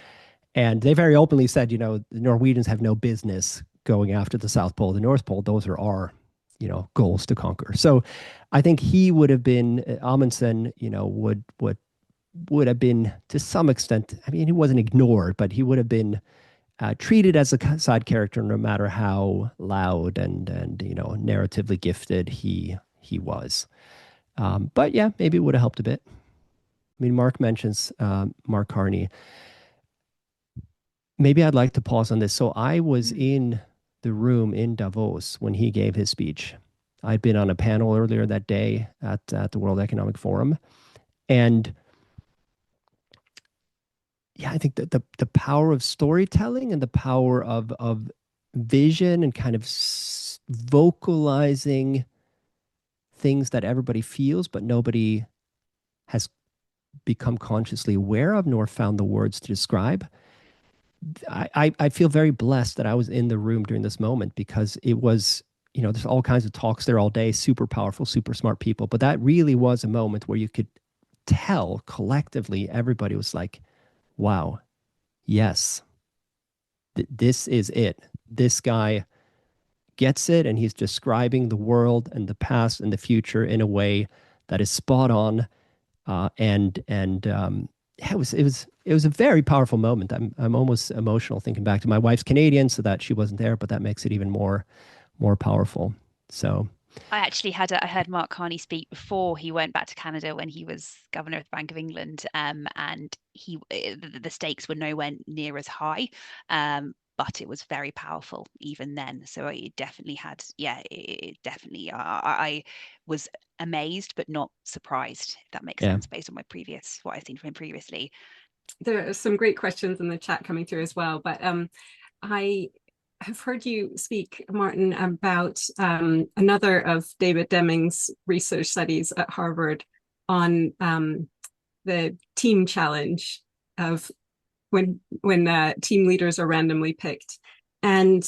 And they very openly said, the Norwegians have no business going after the South Pole, the North Pole. Those are our, goals to conquer. So I think he would have been, Amundsen, would have been to some extent. I mean, he wasn't ignored, but he would have been treated as a side character, no matter how loud and narratively gifted he was. But yeah, maybe it would have helped a bit. I mean, Mark mentions Mark Carney. Maybe I'd like to pause on this. So I was Mm. in the room in Davos when he gave his speech. I'd been on a panel earlier that day at the World Economic Forum. And yeah, I think that the power of storytelling and the power of vision and kind of vocalizing things that everybody feels, but nobody has become consciously aware of nor found the words to describe. I feel very blessed that I was in the room during this moment, because it was, there's all kinds of talks there all day, super powerful, super smart people. But that really was a moment where you could tell collectively, everybody was like, wow, yes, this is it. This guy gets it, and he's describing the world and the past and the future in a way that is spot on. And yeah, it was a very powerful moment. I'm almost emotional thinking back to my wife's Canadian, so that she wasn't there, but that makes it even more powerful. So I heard Mark Carney speak before he went back to Canada when he was governor of the Bank of England, and the stakes were nowhere near as high, but it was very powerful even then. So it definitely had, yeah, it definitely. I was amazed but not surprised, if that makes yeah, sense, based on what I've seen from him previously. there are some great questions in the chat coming through as well. But I have heard you speak, Martin, about another of David Deming's research studies at Harvard on the team challenge of when team leaders are randomly picked, and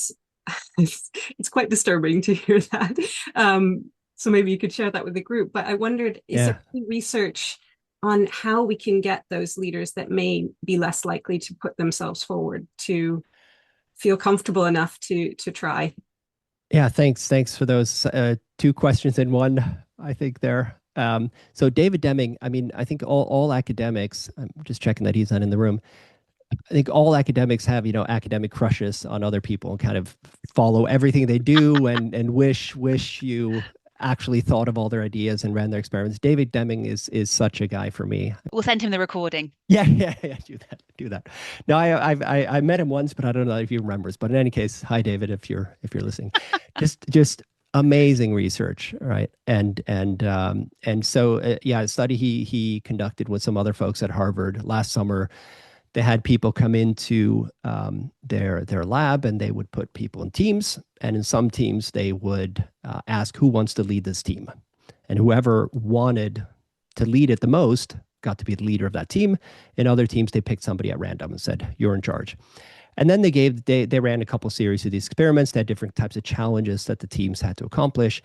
it's quite disturbing to hear that. So maybe you could share that with the group. But I wondered, is there Yeah. any research on how we can get those leaders that may be less likely to put themselves forward to feel comfortable enough to try? Yeah, thanks for those two questions in one, I think there. So David Deming, I mean, I think all academics, I'm just checking that he's not in the room. I think all academics have, academic crushes on other people and kind of follow everything they do and wish you actually thought of all their ideas and ran their experiments. David Deming is such a guy for me. We'll send him the recording. Yeah, yeah, do that. No, I met him once, but I don't know if he remembers. But in any case, hi David, if you're listening, just amazing research, right? And so yeah, a study he conducted with some other folks at Harvard last summer. They had people come into their lab, and they would put people in teams, and in some teams they would ask who wants to lead this team, and whoever wanted to lead it the most got to be the leader of that team. In other teams, they picked somebody at random and said, "You're in charge." And then they ran a couple series of these experiments. They had different types of challenges that the teams had to accomplish.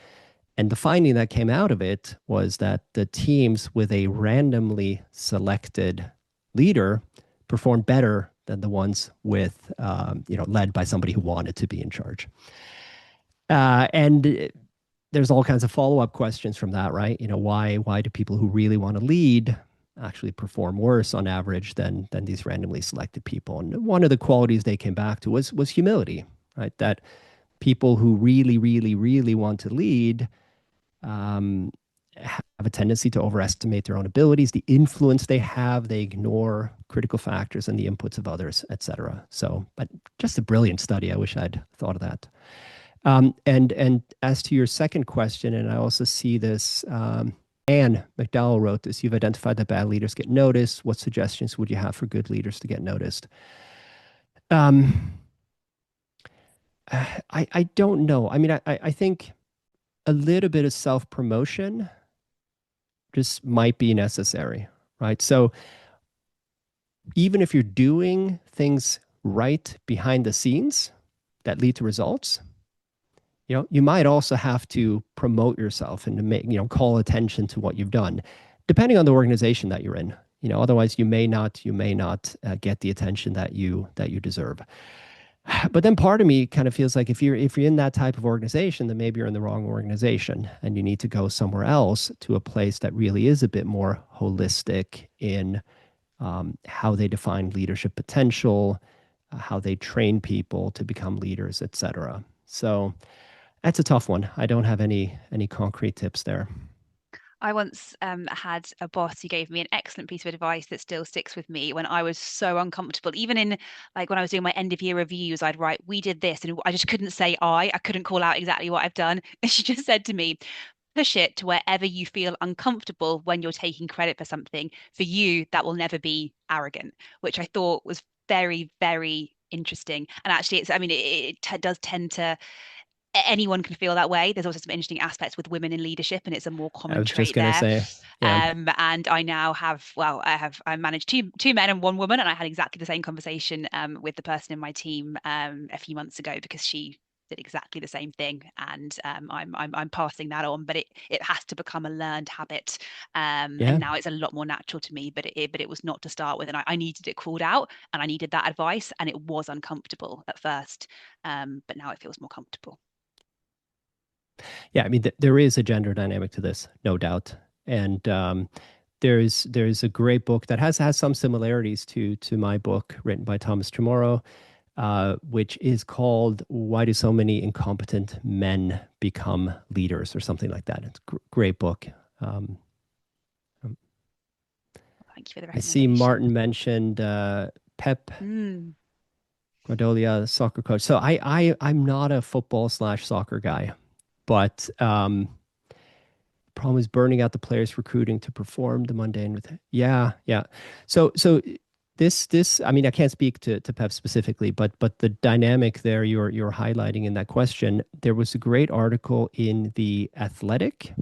And the finding that came out of it was that the teams with a randomly selected leader performed better than the ones with, led by somebody who wanted to be in charge. And there's all kinds of follow-up questions from that, right? Why do people who really want to lead actually perform worse on average than these randomly selected people? And one of the qualities they came back to was humility, right? That people who really, really, really want to lead um, have a tendency to overestimate their own abilities, the influence they have. They ignore critical factors and the inputs of others, etc. So, but just a brilliant study. I wish I'd thought of that. And as to your second question, and I also see this, Anne McDowell wrote this. You've identified that bad leaders get noticed. What suggestions would you have for good leaders to get noticed? Um, I don't know. I mean, I think a little bit of self promotion just might be necessary, right? So even if you're doing things right behind the scenes that lead to results, you might also have to promote yourself and to make, call attention to what you've done, depending on the organization that you're in. Otherwise you may not get the attention that you deserve. But then part of me kind of feels like if you're in that type of organization, then maybe you're in the wrong organization and you need to go somewhere else, to a place that really is a bit more holistic in how they define leadership potential, how they train people to become leaders, etc. So that's a tough one. I don't have any concrete tips there. I once had a boss who gave me an excellent piece of advice that still sticks with me when I was so uncomfortable. Even in like when I was doing my end of year reviews, I'd write, "We did this," and I just couldn't say I couldn't call out exactly what I've done. And she just said to me, push it to wherever you feel uncomfortable when you're taking credit for something. For you, that will never be arrogant, which I thought was very, very interesting. And actually, I mean, it does tend to, anyone can feel that way. There's also some interesting aspects with women in leadership, and it's a more I common was just trait gonna there. say, yeah, And I now have, well, I managed two men and one woman, and I had exactly the same conversation with the person in my team a few months ago because she did exactly the same thing, and I'm passing that on. But it has to become a learned habit, and yeah. now it's a lot more natural to me. But it was not to start with, and I needed it called out, and I needed that advice, and it was uncomfortable at first, but now it feels more comfortable. Yeah, I mean, there is a gender dynamic to this, no doubt. And there's a great book that has some similarities to my book written by Thomas Tremoro, which is called "Why Do So Many Incompetent Men Become Leaders?" or something like that. It's a great book. Um, um, Thank you for the I see recommendation. Martin mentioned Pep Mm. Guardiola, soccer coach. So I'm not a football/soccer guy, but problem is burning out the players, recruiting to perform the mundane with it. Yeah, yeah. So I mean, I can't speak to PEP specifically, but the dynamic there you're highlighting in that question, there was a great article in The Athletic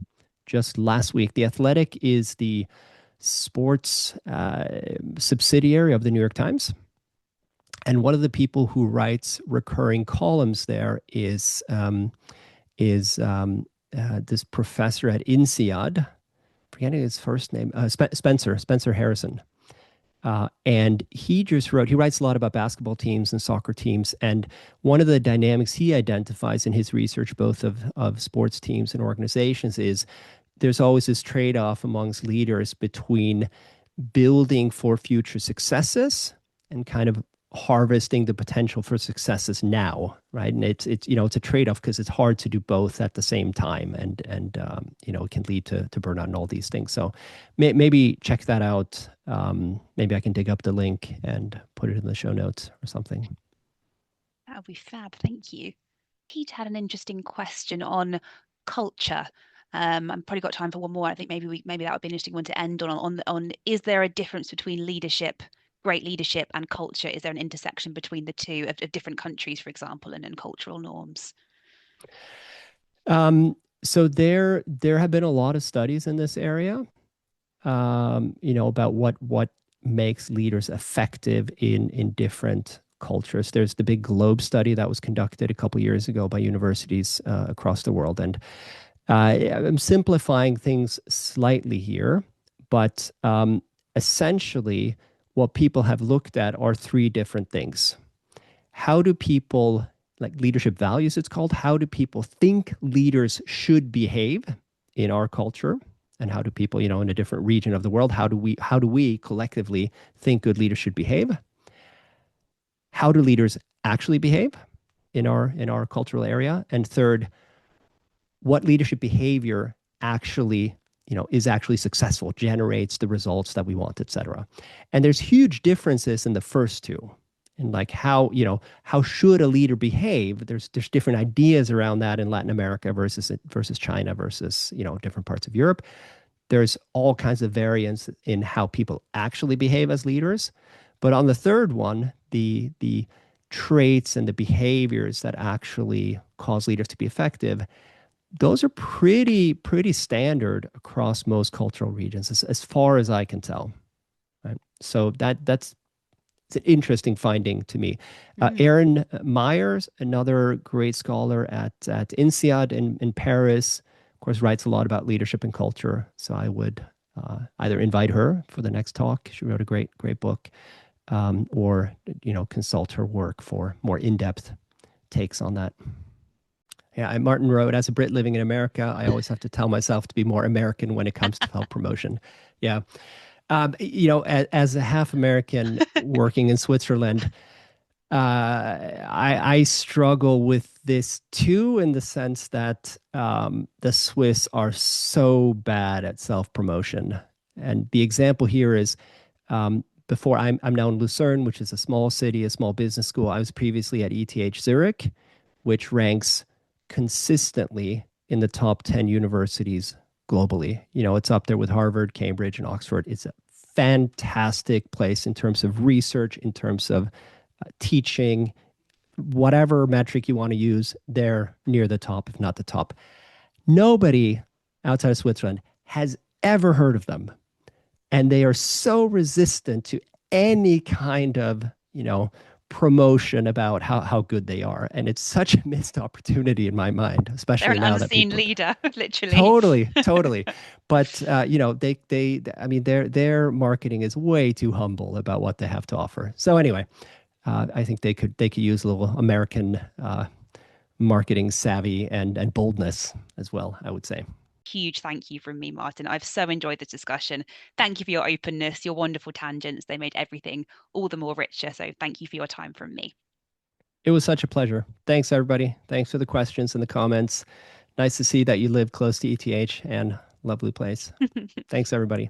just last week. The Athletic is the sports subsidiary of the New York Times. And one of the people who writes recurring columns there is this professor at INSEAD, forgetting his first name, Spencer Harrison. And he writes a lot about basketball teams and soccer teams. And one of the dynamics he identifies in his research, both of sports teams and organizations, is there's always this trade-off amongst leaders between building for future successes and kind of harvesting the potential for successes now, right? And it's it's a trade-off because it's hard to do both at the same time, and it can lead to burnout and all these things. So maybe check that out. Maybe I can dig up the link and put it in the show notes or something. That would be fab. Thank you. Pete had an interesting question on culture. I've probably got time for one more. I think maybe that would be an interesting one to end on is there a difference between great leadership and culture? Is there an intersection between the two of different countries, for example, and cultural norms? So there have been a lot of studies in this area, about what makes leaders effective in different cultures. There's the big Globe study that was conducted a couple years ago by universities across the world. And I'm simplifying things slightly here, but essentially what people have looked at are three different things. How do people, like leadership values it's called, how do people think leaders should behave in our culture? And how do people, in a different region of the world, how do we collectively think good leaders should behave? How do leaders actually behave in our cultural area? And third, what leadership behavior actually is actually successful, generates the results that we want, et cetera. And there's huge differences in the first two. And like how should a leader behave? There's different ideas around that in Latin America versus China versus, different parts of Europe. There's all kinds of variance in how people actually behave as leaders. But on the third one, the traits and the behaviors that actually cause leaders to be effective, those are pretty standard across most cultural regions, as far as I can tell. Right? So it's an interesting finding to me. Aaron Myers, another great scholar at INSEAD in Paris, of course, writes a lot about leadership and culture. So I would either invite her for the next talk. She wrote a great book, or consult her work for more in-depth takes on that. Yeah, Martin wrote, as a Brit living in America, I always have to tell myself to be more American when it comes to self-promotion. Yeah. As a half American working in Switzerland, I struggle with this too, in the sense that the Swiss are so bad at self-promotion. And the example here is, before I'm now in Lucerne, which is a small city, a small business school. I was previously at ETH Zurich, which ranks consistently in the top 10 universities globally. It's up there with Harvard, Cambridge, and Oxford. It's a fantastic place in terms of research, in terms of teaching, whatever metric you want to use, they're near the top, if not the top. Nobody outside of Switzerland has ever heard of them. And they are so resistant to any kind of, promotion about how good they are. And it's such a missed opportunity in my mind, especially They're now an that unseen people... leader, literally. Totally. But, their marketing is way too humble about what they have to offer. So anyway, I think they could use a little American marketing savvy and boldness as well, I would say. Huge thank you from me, Martin. I've so enjoyed this discussion. Thank you for your openness, your wonderful tangents. They made everything all the more richer. So thank you for your time from me. It was such a pleasure. Thanks, everybody. Thanks for the questions and the comments. Nice to see that you live close to ETH, and lovely place. Thanks, everybody.